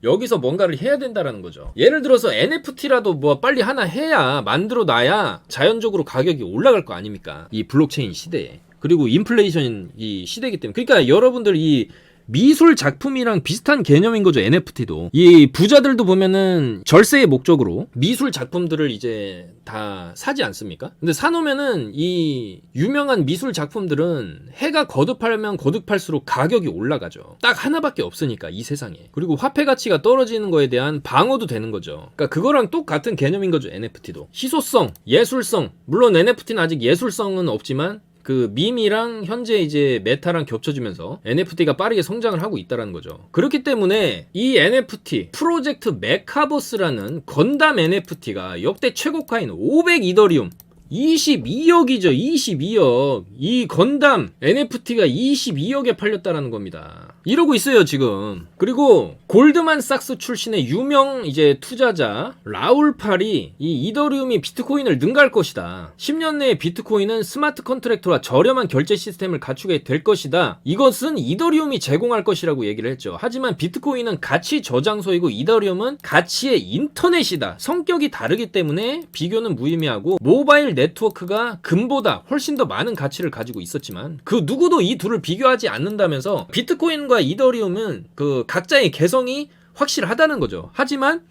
여기서 뭔가를 해야 된다라는 거죠. 예를 들어서 NFT라도 뭐 빨리 하나 해야, 만들어 놔야 자연적으로 가격이 올라갈 거 아닙니까? 이 블록체인 시대에. 그리고 인플레이션 이 시대이기 때문에. 그러니까 여러분들 이 미술 작품이랑 비슷한 개념인 거죠, NFT도. 이 부자들도 보면은 절세의 목적으로 미술 작품들을 이제 다 사지 않습니까? 근데 사놓으면은 이 유명한 미술 작품들은 해가 거듭하면 거듭할수록 가격이 올라가죠. 딱 하나밖에 없으니까, 이 세상에. 그리고 화폐 가치가 떨어지는 거에 대한 방어도 되는 거죠. 그러니까 그거랑 똑같은 개념인 거죠, NFT도. 희소성, 예술성. 물론 NFT는 아직 예술성은 없지만 그 밈이랑 현재 이제 메타랑 겹쳐지면서 NFT가 빠르게 성장을 하고 있다는 거죠. 그렇기 때문에 이 NFT 프로젝트 메카버스라는 건담 NFT가 역대 최고가인 500 이더리움 22억이죠. 22억. 이 건담 NFT가 22억에 팔렸다라는 겁니다. 이러고 있어요, 지금. 그리고 골드만삭스 출신의 유명 이제 투자자 라울 팔이 이 이더리움이 비트코인을 능가할 것이다. 10년 내에 비트코인은 스마트 컨트랙트와 저렴한 결제 시스템을 갖추게 될 것이다. 이것은 이더리움이 제공할 것이라고 얘기를 했죠. 하지만 비트코인은 가치 저장소이고 이더리움은 가치의 인터넷이다. 성격이 다르기 때문에 비교는 무의미하고, 모바일 네트워크가 금보다 훨씬 더 많은 가치를 가지고 있었지만 그 누구도 이 둘을 비교하지 않는다면서 비트코인과 이더리움은 그 각자의 개성이 확실하다는 거죠. 하지만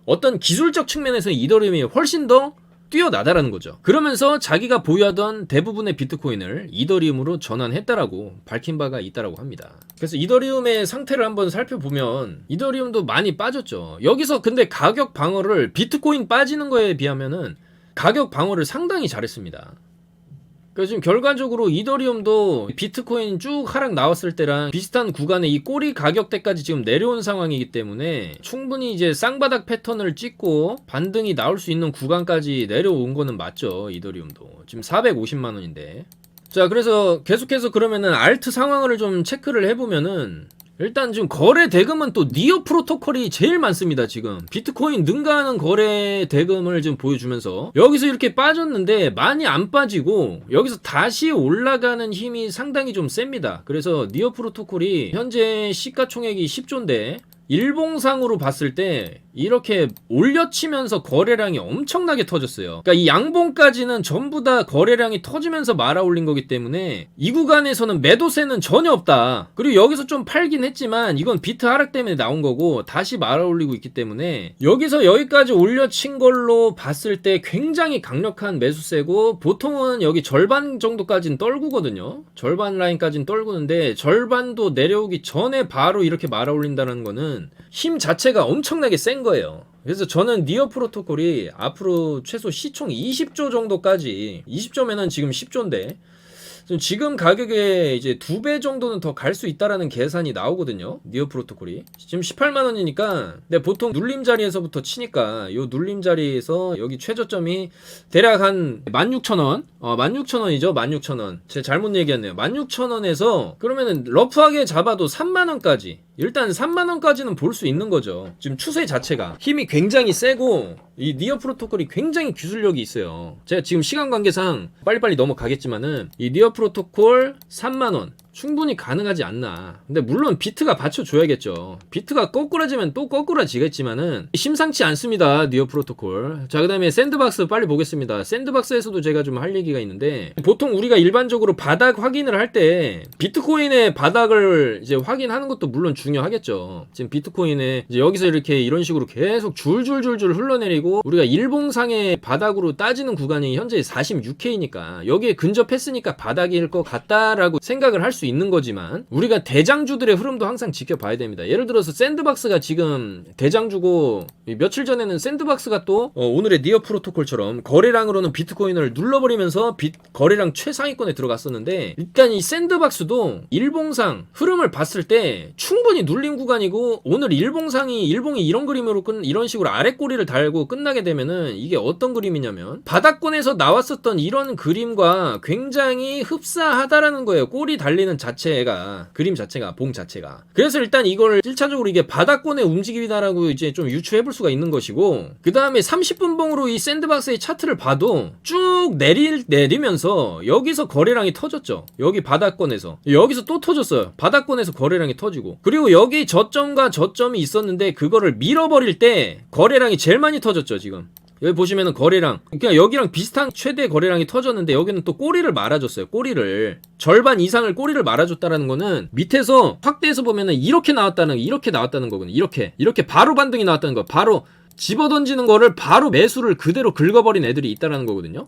어떤 기술적 측면에서 이더리움이 훨씬 더 뛰어나다라는 거죠. 그러면서 자기가 보유하던 대부분의 비트코인을 이더리움으로 전환했다라고 밝힌 바가 있다라고 합니다. 그래서 이더리움의 상태를 한번 살펴보면 이더리움도 많이 빠졌죠. 여기서 근데 가격 방어를 비트코인 빠지는 거에 비하면은 가격 방어를 상당히 잘했습니다. 그래서 지금 결과적으로 이더리움도 비트코인 쭉 하락 나왔을 때랑 비슷한 구간에 이 꼬리 가격대까지 지금 내려온 상황이기 때문에 충분히 이제 쌍바닥 패턴을 찍고 반등이 나올 수 있는 구간까지 내려온 거는 맞죠. 이더리움도 지금 450만 원인데. 자, 그래서 계속해서 그러면은 알트 상황을 좀 체크를 해보면은, 일단 지금 거래 대금은 또 니어 프로토콜이 제일 많습니다. 지금 비트코인 능가하는 거래 대금을 지금 보여주면서 여기서 이렇게 빠졌는데 많이 안 빠지고 여기서 다시 올라가는 힘이 상당히 좀 셉니다. 그래서 니어 프로토콜이 현재 시가총액이 10조인데 일봉상으로 봤을 때 이렇게 올려치면서 거래량이 엄청나게 터졌어요. 그러니까 이 양봉까지는 전부 다 거래량이 터지면서 말아올린 거기 때문에 이 구간에서는 매도세는 전혀 없다. 그리고 여기서 좀 팔긴 했지만 이건 비트 하락 때문에 나온 거고 다시 말아올리고 있기 때문에 여기서 여기까지 올려친 걸로 봤을 때 굉장히 강력한 매수세고, 보통은 여기 절반 정도까지는 떨구거든요. 절반 라인까지는 떨구는데 절반도 내려오기 전에 바로 이렇게 말아올린다는 거는 힘 자체가 엄청나게 센 거예요. 그래서 저는 니어 프로토콜이 앞으로 최소 시총 20조 정도까지, 20조면은 지금 10조인데 지금 가격에 이제 2배 정도는 더 갈 수 있다라는 계산이 나오거든요. 니어 프로토콜이 지금 18만 원이니까, 근데 보통 눌림 자리에서부터 치니까 요 눌림 자리에서 여기 최저점이 대략 한 16,000원, 16,000원이죠. 16,000원. 제가 잘못 얘기했네요. 16,000원에서 그러면은 러프하게 잡아도 3만 원까지, 일단 3만 원까지는 볼 수 있는 거죠. 지금 추세 자체가 힘이 굉장히 세고 이 니어 프로토콜이 굉장히 기술력이 있어요. 제가 지금 시간 관계상 빨리빨리 넘어가겠지만은 이 니어 프로토콜 3만 원, 충분히 가능하지 않나. 근데 물론 비트가 받쳐줘야겠죠. 비트가 거꾸라지면 또 거꾸라지겠지만은 심상치 않습니다. 니어 프로토콜. 자, 그 다음에 샌드박스 빨리 보겠습니다. 샌드박스에서도 제가 좀 할 얘기가 있는데, 보통 우리가 일반적으로 바닥 확인을 할 때 비트코인의 바닥을 이제 확인하는 것도 물론 중요하겠죠. 지금 비트코인에 이제 여기서 이렇게 이런 식으로 계속 줄줄줄줄 흘러내리고, 우리가 일봉상의 바닥으로 따지는 구간이 현재 46K니까 여기에 근접했으니까 바닥일 것 같다라고 생각을 할 수 있는 거지만, 우리가 대장주들의 흐름도 항상 지켜봐야 됩니다. 예를 들어서 샌드박스가 지금 대장주고, 며칠 전에는 샌드박스가 또 오늘의 니어 프로토콜처럼 거래량으로는 비트코인을 눌러버리면서 거래량 최상위권에 들어갔었는데, 일단 이 샌드박스도 일봉상 흐름을 봤을 때 충분히 눌린 구간이고, 오늘 일봉이 이런 그림으로 이런 식으로 아랫꼬리를 달고 끝나게 되면은 이게 어떤 그림이냐면, 바닥권에서 나왔었던 이런 그림과 굉장히 흡사하다라는 거예요. 꼬리 달리는 자체가, 그림 자체가, 봉 자체가. 그래서 일단 이걸 1차적으로 이게 바닥권의 움직임이다라고 이제 좀 유추해볼 수가 있는 것이고, 그 다음에 30분 봉으로 이 샌드박스의 차트를 봐도 쭉 내리면서 여기서 거래량이 터졌죠. 여기 바닥권에서. 여기서 또 터졌어요. 바닥권에서 거래량이 터지고. 그리고 여기 저점과 저점이 있었는데 그거를 밀어버릴 때 거래량이 제일 많이 터졌죠, 지금. 여기 보시면은 거래량, 그러니까 여기랑 비슷한 최대 거래량이 터졌는데, 여기는 또 꼬리를 말아줬어요. 꼬리를 절반 이상을 꼬리를 말아줬다라는 거는 밑에서 확대해서 보면은 이렇게 나왔다는 거거든요. 이렇게 바로 반등이 나왔다는 거. 바로 집어던지는 거를 바로 매수를 그대로 긁어버린 애들이 있다라는 거거든요.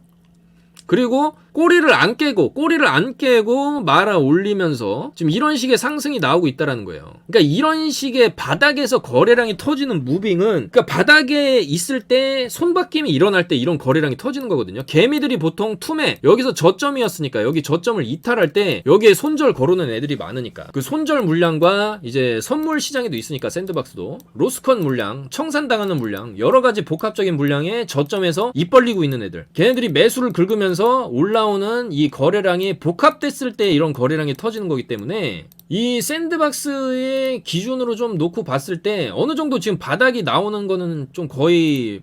그리고 꼬리를 안 깨고 말아 올리면서 지금 이런 식의 상승이 나오고 있다라는 거예요. 그러니까 이런 식의 바닥에서 거래량이 터지는 무빙은, 그러니까 바닥에 있을 때 손바뀜이 일어날 때 이런 거래량이 터지는 거거든요. 개미들이 보통 툼에 여기서 저점이었으니까 여기 저점을 이탈할 때 여기에 손절 걸어놓은 애들이 많으니까, 그 손절 물량과 이제 선물 시장에도 있으니까 샌드박스도 로스컨 물량, 청산당하는 물량, 여러 가지 복합적인 물량에 저점에서 입 벌리고 있는 애들, 걔네들이 매수를 긁으면서 올라오는 이 거래량이 복합됐을 때 이런 거래량이 터지는 거기 때문에, 이 샌드박스의 기준으로 좀 놓고 봤을 때 어느 정도 지금 바닥이 나오는 거는 좀 거의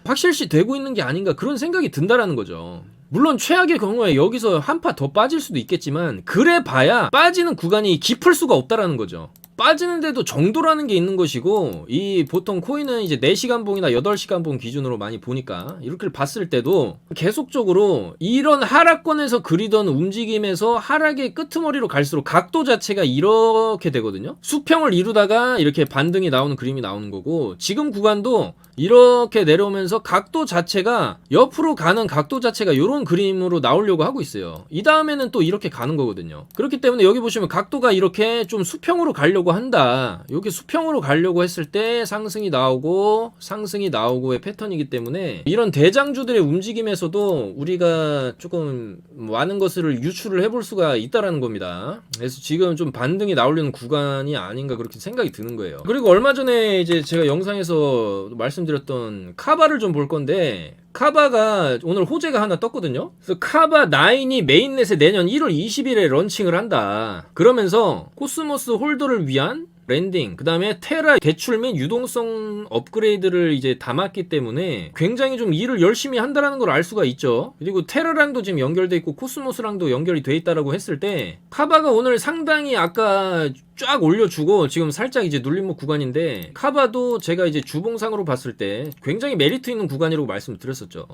확실시 되고 있는 게 아닌가, 그런 생각이 든다라는 거죠. 물론 최악의 경우에 여기서 한 파 더 빠질 수도 있겠지만, 그래 봐야 빠지는 구간이 깊을 수가 없다라는 거죠. 빠지는데도 정도라는 게 있는 것이고, 이 보통 코인은 이제 4시간 봉이나 8시간 봉 기준으로 많이 보니까, 이렇게 봤을 때도 계속적으로 이런 하락권에서 그리던 움직임에서 하락의 끄트머리로 갈수록 각도 자체가 이렇게 되거든요. 수평을 이루다가 이렇게 반등이 나오는 그림이 나오는 거고, 지금 구간도 이렇게 내려오면서 각도 자체가, 옆으로 가는 각도 자체가 이런 그림으로 나오려고 하고 있어요. 이 다음에는 또 이렇게 가는 거거든요. 그렇기 때문에 여기 보시면 각도가 이렇게 좀 수평으로 가려고 한다. 여기 수평으로 가려고 했을 때 상승이 나오고의 패턴이기 때문에, 이런 대장주들의 움직임에서도 우리가 조금 많은 것을 유추를 해볼 수가 있다라는 겁니다. 그래서 지금 좀 반등이 나오려는 구간이 아닌가 그렇게 생각이 드는 거예요. 그리고 얼마 전에 이제 제가 영상에서 말씀드렸던 카바를 좀 볼 건데, 카바가 오늘 호재가 하나 떴거든요. 그래서 카바 9이 메인넷에 내년 1월 20일에 런칭을 한다. 그러면서 코스모스 홀더를 위한 랜딩, 그 다음에 테라 대출 및 유동성 업그레이드를 이제 담았기 때문에 굉장히 좀 일을 열심히 한다라는 걸 알 수가 있죠. 그리고 테라랑도 지금 연결돼 있고 코스모스랑도 연결이 돼 있다라고 했을 때, 카바가 오늘 상당히 아까 쫙 올려주고 지금 살짝 이제 눌림목 구간인데, 카바도 제가 이제 주봉상으로 봤을 때 굉장히 메리트 있는 구간이라고 말씀을 드렸었죠.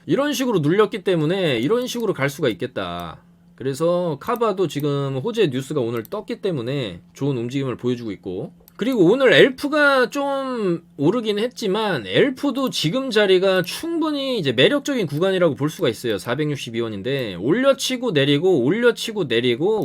이런 식으로 눌렸기 때문에 이런 식으로 갈 수가 있겠다. 그래서 카바도 지금 호재 뉴스가 오늘 떴기 때문에 좋은 움직임을 보여주고 있고, 그리고 오늘 엘프가 좀 오르긴 했지만 엘프도 지금 자리가 충분히 이제 매력적인 구간이라고 볼 수가 있어요. 462원인데 올려치고 내리고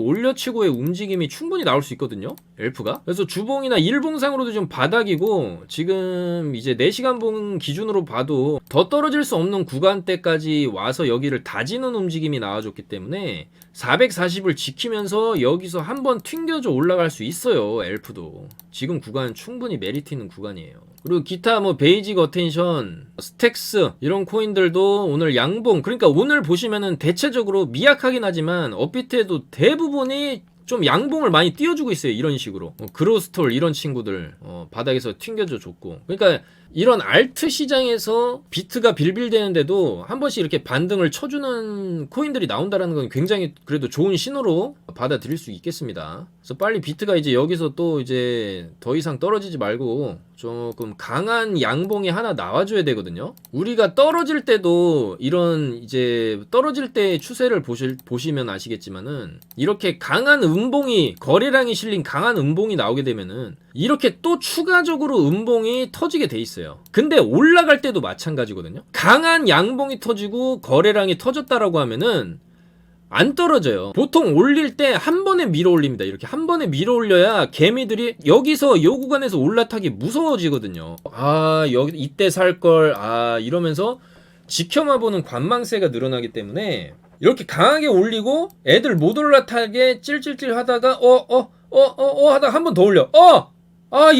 올려치고의 움직임이 충분히 나올 수 있거든요, 엘프가. 그래서 주봉이나 일봉상으로도 좀 바닥이고, 지금 이제 4시간 봉 기준으로 봐도 더 떨어질 수 없는 구간대까지 와서 여기를 다지는 움직임이 나와줬기 때문에 440을 지키면서 여기서 한번 튕겨져 올라갈 수 있어요. 엘프도 지금 구간 충분히 메리트 있는 구간이에요. 그리고 기타 뭐 베이직 어텐션, 스택스 이런 코인들도 오늘 양봉, 그러니까 오늘 보시면은 대체적으로 미약하긴 하지만 업비트에도 대부분이 좀 양봉을 많이 띄워주고 있어요. 이런 식으로 그로스톨 이런 친구들 바닥에서 튕겨져 줬고, 그러니까 이런 알트 시장에서 비트가 빌빌대는데도 한 번씩 이렇게 반등을 쳐주는 코인들이 나온다는 건 굉장히 그래도 좋은 신호로 받아들일 수 있겠습니다. 그래서 빨리 비트가 이제 여기서 또 이제 더 이상 떨어지지 말고 조금 강한 양봉이 하나 나와줘야 되거든요. 우리가 떨어질 때도 이런 이제 떨어질 때의 추세를 보시면 아시겠지만은 이렇게 강한 음봉이 거래량이 실린 강한 음봉이 나오게 되면은 이렇게 또 추가적으로 음봉이 터지게 돼 있어요. 근데 올라갈 때도 마찬가지거든요. 강한 양봉이 터지고 거래량이 터졌다라고 하면은 안 떨어져요. 보통 올릴 때 한 번에 밀어 올립니다. 이렇게 한 번에 밀어 올려야 개미들이 여기서 요 구간에서 올라타기 무서워지거든요. 아, 여기 이때 살 걸. 아, 이러면서 지켜만 보는 관망세가 늘어나기 때문에 이렇게 강하게 올리고 애들 못 올라타게 찔찔찔 하다가 하다가 한 번 더 올려.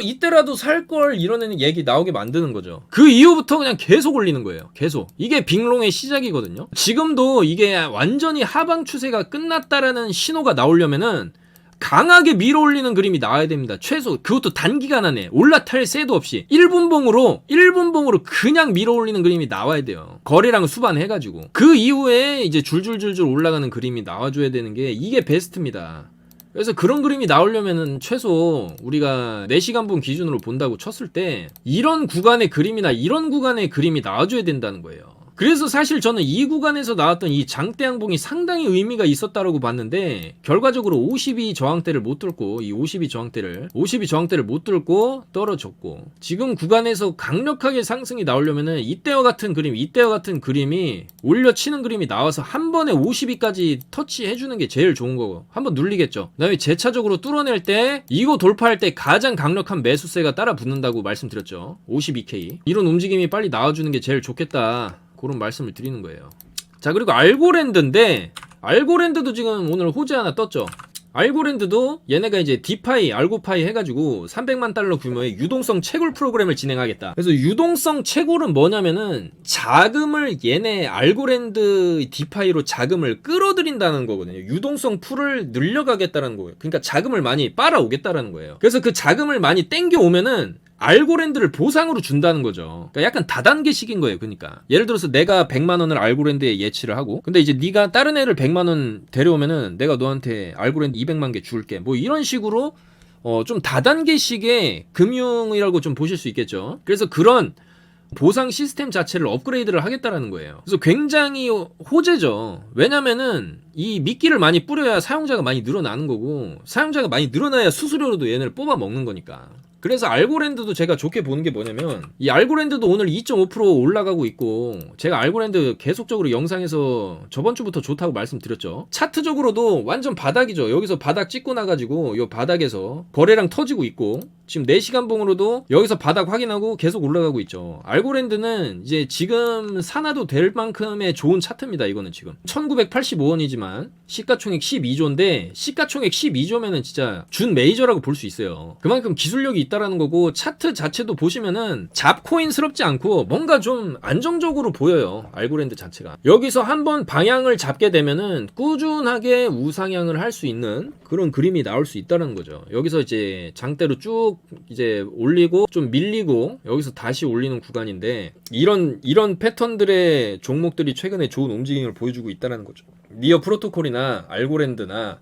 이때라도 살 걸 이런 얘기 나오게 만드는 거죠. 그 이후부터 그냥 계속 올리는 거예요. 계속. 이게 빅롱의 시작이거든요. 지금도 이게 완전히 하방 추세가 끝났다라는 신호가 나오려면은 강하게 밀어 올리는 그림이 나와야 됩니다. 최소 그것도 단기간 안에 올라탈 새도 없이 1분봉으로 그냥 밀어 올리는 그림이 나와야 돼요. 거래량 수반해가지고 그 이후에 이제 줄줄줄줄 올라가는 그림이 나와줘야 되는 게 이게 베스트입니다. 그래서 그런 그림이 나오려면은 최소 우리가 4시간분 기준으로 본다고 쳤을 때 이런 구간의 그림이나 이런 구간의 그림이 나와줘야 된다는 거예요. 그래서 사실 저는 이 구간에서 나왔던 이 장대 양봉이 상당히 의미가 있었다라고 봤는데 결과적으로 52 저항대를 못 뚫고 이 52 저항대를 못 뚫고 떨어졌고 지금 구간에서 강력하게 상승이 나오려면은 이때와 같은 그림이 올려치는 그림이 나와서 한 번에 52까지 터치해주는 게 제일 좋은 거고 한번 눌리겠죠. 그다음에 재차적으로 뚫어낼 때 이거 돌파할 때 가장 강력한 매수세가 따라 붙는다고 말씀드렸죠. 52K 이런 움직임이 빨리 나와주는 게 제일 좋겠다. 그런 말씀을 드리는 거예요. 자, 그리고 알고랜드인데 알고랜드도 지금 오늘 호재 하나 떴죠. 알고랜드도 얘네가 이제 디파이, 알고파이 해가지고 300만 달러 규모의 유동성 채굴 프로그램을 진행하겠다. 그래서 유동성 채굴은 뭐냐면은 자금을 얘네 알고랜드 디파이로 자금을 끌어들인다는 거거든요. 유동성 풀을 늘려가겠다는 거예요. 그러니까 자금을 많이 빨아오겠다는 거예요. 그래서 그 자금을 많이 땡겨오면은 알고랜드를 보상으로 준다는 거죠. 그러니까 약간 다단계식인 거예요. 그러니까 예를 들어서 내가 100만 원을 알고랜드에 예치를 하고 근데 이제 네가 다른 애를 100만 원 데려오면은 내가 너한테 알고랜드 200만 개 줄게. 뭐 이런 식으로 좀 다단계식의 금융이라고 좀 보실 수 있겠죠. 그래서 그런 보상 시스템 자체를 업그레이드를 하겠다라는 거예요. 그래서 굉장히 호재죠. 왜냐면은 이 미끼를 많이 뿌려야 사용자가 많이 늘어나는 거고 사용자가 많이 늘어나야 수수료로도 얘네를 뽑아 먹는 거니까. 그래서 알고랜드도 제가 좋게 보는 게 뭐냐면 이 알고랜드도 오늘 2.5% 올라가고 있고 제가 알고랜드 계속적으로 영상에서 저번 주부터 좋다고 말씀드렸죠. 차트적으로도 완전 바닥이죠. 여기서 바닥 찍고 나가지고 이 바닥에서 거래량 터지고 있고 지금 4시간 봉으로도 여기서 바닥 확인하고 계속 올라가고 있죠. 알고랜드는 이제 지금 사놔도 될 만큼의 좋은 차트입니다. 이거는 지금 1985원이지만 시가총액 12조인데 시가총액 12조면은 진짜 준 메이저라고 볼 수 있어요. 그만큼 기술력이 있다라는 거고 차트 자체도 보시면은 잡코인스럽지 않고 뭔가 좀 안정적으로 보여요. 알고랜드 자체가 여기서 한번 방향을 잡게 되면은 꾸준하게 우상향을 할 수 있는 그런 그림이 나올 수 있다는 거죠. 여기서 이제 장대로 쭉 이제 올리고 좀 밀리고 여기서 다시 올리는 구간인데 이런 패턴들의 종목들이 최근에 좋은 움직임을 보여주고 있다는 거죠. 니어 프로토콜이나 알고랜드나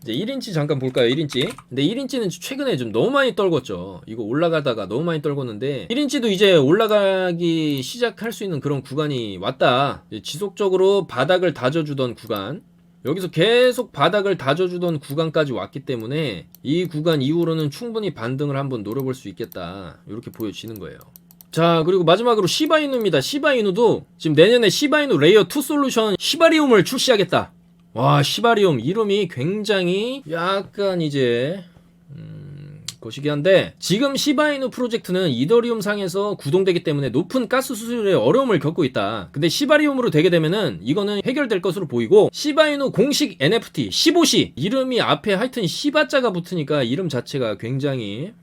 이제 1인치 잠깐 볼까요? 1인치. 근데 1인치는 최근에 좀 너무 많이 떨궜죠. 이거 올라가다가 너무 많이 떨궜는데 1인치도 이제 올라가기 시작할 수 있는 그런 구간이 왔다. 지속적으로 바닥을 다져주던 구간, 여기서 계속 바닥을 다져주던 구간까지 왔기 때문에 이 구간 이후로는 충분히 반등을 한번 노려볼 수 있겠다. 이렇게 보여지는 거예요. 자, 그리고 마지막으로 시바이누입니다. 시바이누도 지금 내년에 시바이누 레이어 2 솔루션 시바리움을 출시하겠다. 와, 시바리움 이름이 굉장히 약간 이제 거시기한데 지금 시바이누 프로젝트는 이더리움 상에서 구동되기 때문에 높은 가스 수수료에 어려움을 겪고 있다. 근데 시바리움으로 되게 되면은 이거는 해결될 것으로 보이고 시바이누 공식 NFT 15시 이름이 앞에 하여튼 시바자가 붙으니까 이름 자체가 굉장히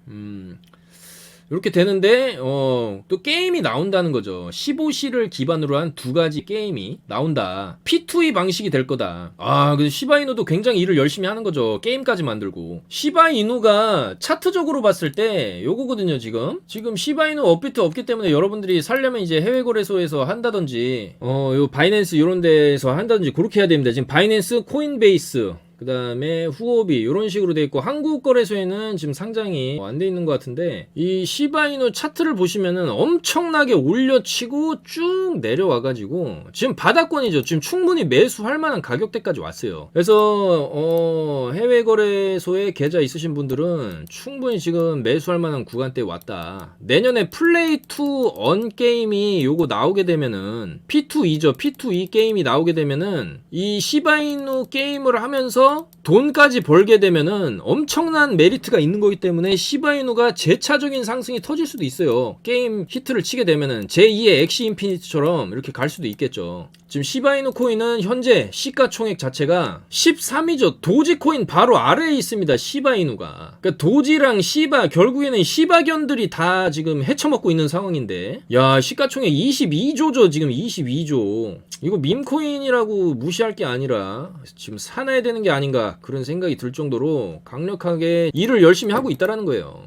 이렇게 되는데 또 게임이 나온다는 거죠. 15시를 기반으로 한 두 가지 게임이 나온다. P2E 방식이 될 거다. 그래서 시바이누도 굉장히 일을 열심히 하는 거죠. 게임까지 만들고. 시바이누가 차트적으로 봤을 때 요거거든요. 지금 시바이누 업비트 없기 때문에 여러분들이 살려면 이제 해외 거래소에서 한다든지 요 바이낸스 이런 데서 한다든지 그렇게 해야 됩니다. 지금 바이낸스, 코인베이스, 그 다음에 후오비 이런 식으로 돼 있고, 한국 거래소에는 지금 상장이 안 돼 있는 것 같은데, 이 시바이누 차트를 보시면은 엄청나게 올려치고 쭉 내려와가지고 지금 바닥권이죠. 지금 충분히 매수할 만한 가격대까지 왔어요. 그래서 해외 거래소에 계좌 있으신 분들은 충분히 지금 매수할 만한 구간대에 왔다. 내년에 플레이 투 언 게임이 요거 나오게 되면은 P2E죠. P2E 게임이 나오게 되면은 이 시바이누 게임을 하면서 돈까지 벌게 되면은 엄청난 메리트가 있는 거기 때문에 시바이누가 재차적인 상승이 터질 수도 있어요. 게임 히트를 치게 되면은 제2의 엑시 인피니트처럼 이렇게 갈 수도 있겠죠. 지금 시바이누 코인은 현재 시가총액 자체가 13위죠. 도지코인 바로 아래에 있습니다. 시바이누가. 그러니까 도지랑 시바, 결국에는 시바견들이 다 지금 헤쳐먹고 있는 상황인데, 야, 시가총액 22조죠. 지금 22조. 이거 밈코인이라고 무시할 게 아니라 지금 사놔야 되는 게 아닌가, 그런 생각이 들 정도로 강력하게 일을 열심히 하고 있다라는 거예요.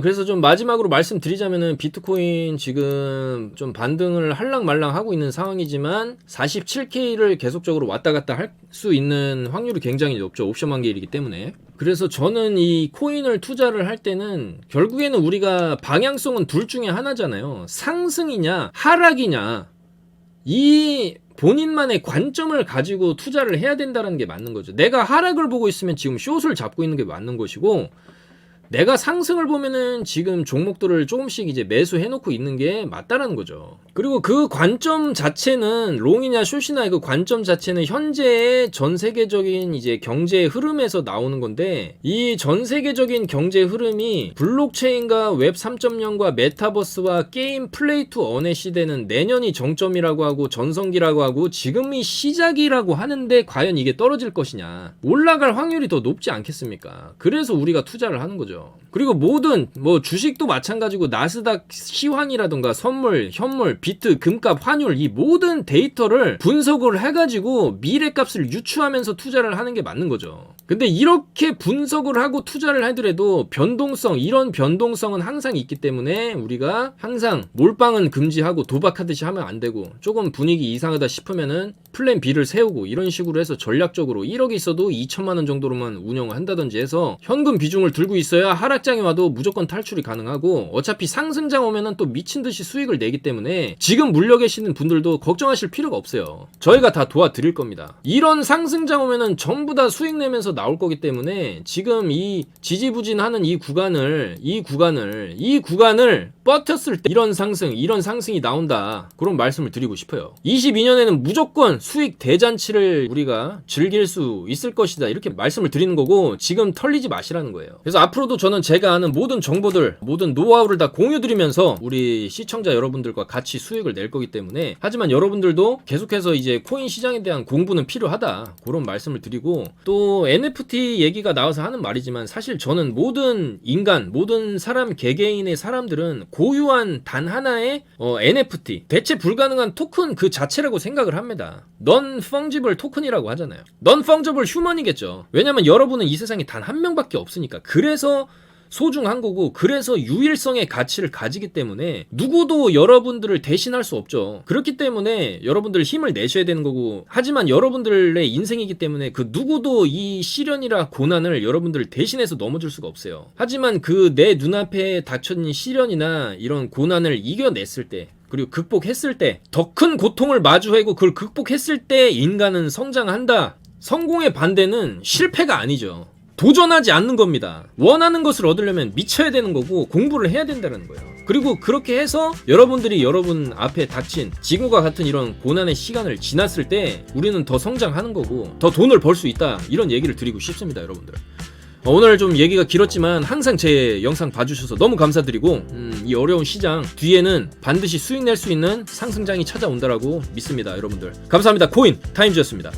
그래서 좀 마지막으로 말씀드리자면은 비트코인 지금 좀 반등을 할랑말랑 하고 있는 상황이지만 47K를 계속적으로 왔다 갔다 할 수 있는 확률이 굉장히 높죠. 옵션 만기일이기 때문에. 그래서 저는 이 코인을 투자를 할 때는 결국에는 우리가 방향성은 둘 중에 하나잖아요. 상승이냐 하락이냐, 이 본인만의 관점을 가지고 투자를 해야 된다는 게 맞는 거죠. 내가 하락을 보고 있으면 지금 숏을 잡고 있는 게 맞는 것이고, 내가 상승을 보면은 지금 종목들을 조금씩 이제 매수해놓고 있는 게 맞다라는 거죠. 그리고 그 관점 자체는 롱이냐 숏이냐, 그 관점 자체는 현재의 전 세계적인 이제 경제 흐름에서 나오는 건데, 이 전 세계적인 경제 흐름이 블록체인과 웹 3.0과 메타버스와 게임 플레이 투 언의 시대는 내년이 정점이라고 하고 전성기라고 하고 지금이 시작이라고 하는데, 과연 이게 떨어질 것이냐, 올라갈 확률이 더 높지 않겠습니까? 그래서 우리가 투자를 하는 거죠. 그리고 모든 주식도 마찬가지고 나스닥 시황이라던가 선물, 현물, 비트, 금값, 환율, 이 모든 데이터를 분석을 해가지고 미래값을 유추하면서 투자를 하는 게 맞는 거죠. 근데 이렇게 분석을 하고 투자를 하더라도 변동성, 이런 변동성은 항상 있기 때문에 우리가 항상 몰빵은 금지하고 도박하듯이 하면 안 되고, 조금 분위기 이상하다 싶으면은 플랜 B를 세우고, 이런 식으로 해서 전략적으로 1억이 있어도 2천만 원 정도로만 운영을 한다든지 해서 현금 비중을 들고 있어야 하락장이 와도 무조건 탈출이 가능하고, 어차피 상승장 오면은 또 미친 듯이 수익을 내기 때문에 지금 물려 계시는 분들도 걱정하실 필요가 없어요. 저희가 다 도와드릴 겁니다. 이런 상승장 오면은 전부 다 수익 내면서 나올 거기 때문에 지금 이 지지부진하는 이 구간을 버텼을 때 이런 상승이 나온다, 그런 말씀을 드리고 싶어요. 22년에는 무조건 수익 대잔치를 우리가 즐길 수 있을 것이다, 이렇게 말씀을 드리는 거고, 지금 털리지 마시라는 거예요. 그래서 앞으로도 저는 제가 아는 모든 정보들, 모든 노하우를 다 공유드리면서 우리 시청자 여러분들과 같이 수익을 낼 거기 때문에, 하지만 여러분들도 계속해서 이제 코인 시장에 대한 공부는 필요하다, 그런 말씀을 드리고, 또 NFT 얘기가 나와서 하는 말이지만 사실 저는 모든 인간, 모든 사람, 개개인의 사람들은 고유한 단 하나의 NFT, 대체 불가능한 토큰 그 자체라고 생각을 합니다. Non-fungible 토큰이라고 하잖아요. Non-fungible 휴먼이겠죠. 왜냐면 여러분은 이 세상에 단 한 명밖에 없으니까. 그래서 소중한 거고, 그래서 유일성의 가치를 가지기 때문에 누구도 여러분들을 대신할 수 없죠. 그렇기 때문에 여러분들 힘을 내셔야 되는 거고, 하지만 여러분들의 인생이기 때문에 그 누구도 이 시련이라 고난을 여러분들을 대신해서 넘어줄 수가 없어요. 하지만 그 내 눈앞에 닥쳐진 시련이나 이런 고난을 이겨냈을 때, 그리고 극복했을 때, 더 큰 고통을 마주하고 그걸 극복했을 때 인간은 성장한다. 성공의 반대는 실패가 아니죠. 도전하지 않는 겁니다. 원하는 것을 얻으려면 미쳐야 되는 거고, 공부를 해야 된다는 거예요. 그리고 그렇게 해서 여러분들이 여러분 앞에 닥친 지금과 같은 이런 고난의 시간을 지났을 때 우리는 더 성장하는 거고, 더 돈을 벌 수 있다, 이런 얘기를 드리고 싶습니다, 여러분들. 오늘 좀 얘기가 길었지만 항상 제 영상 봐주셔서 너무 감사드리고, 이 어려운 시장 뒤에는 반드시 수익 낼 수 있는 상승장이 찾아온다라고 믿습니다, 여러분들. 감사합니다. 코인 타임즈였습니다.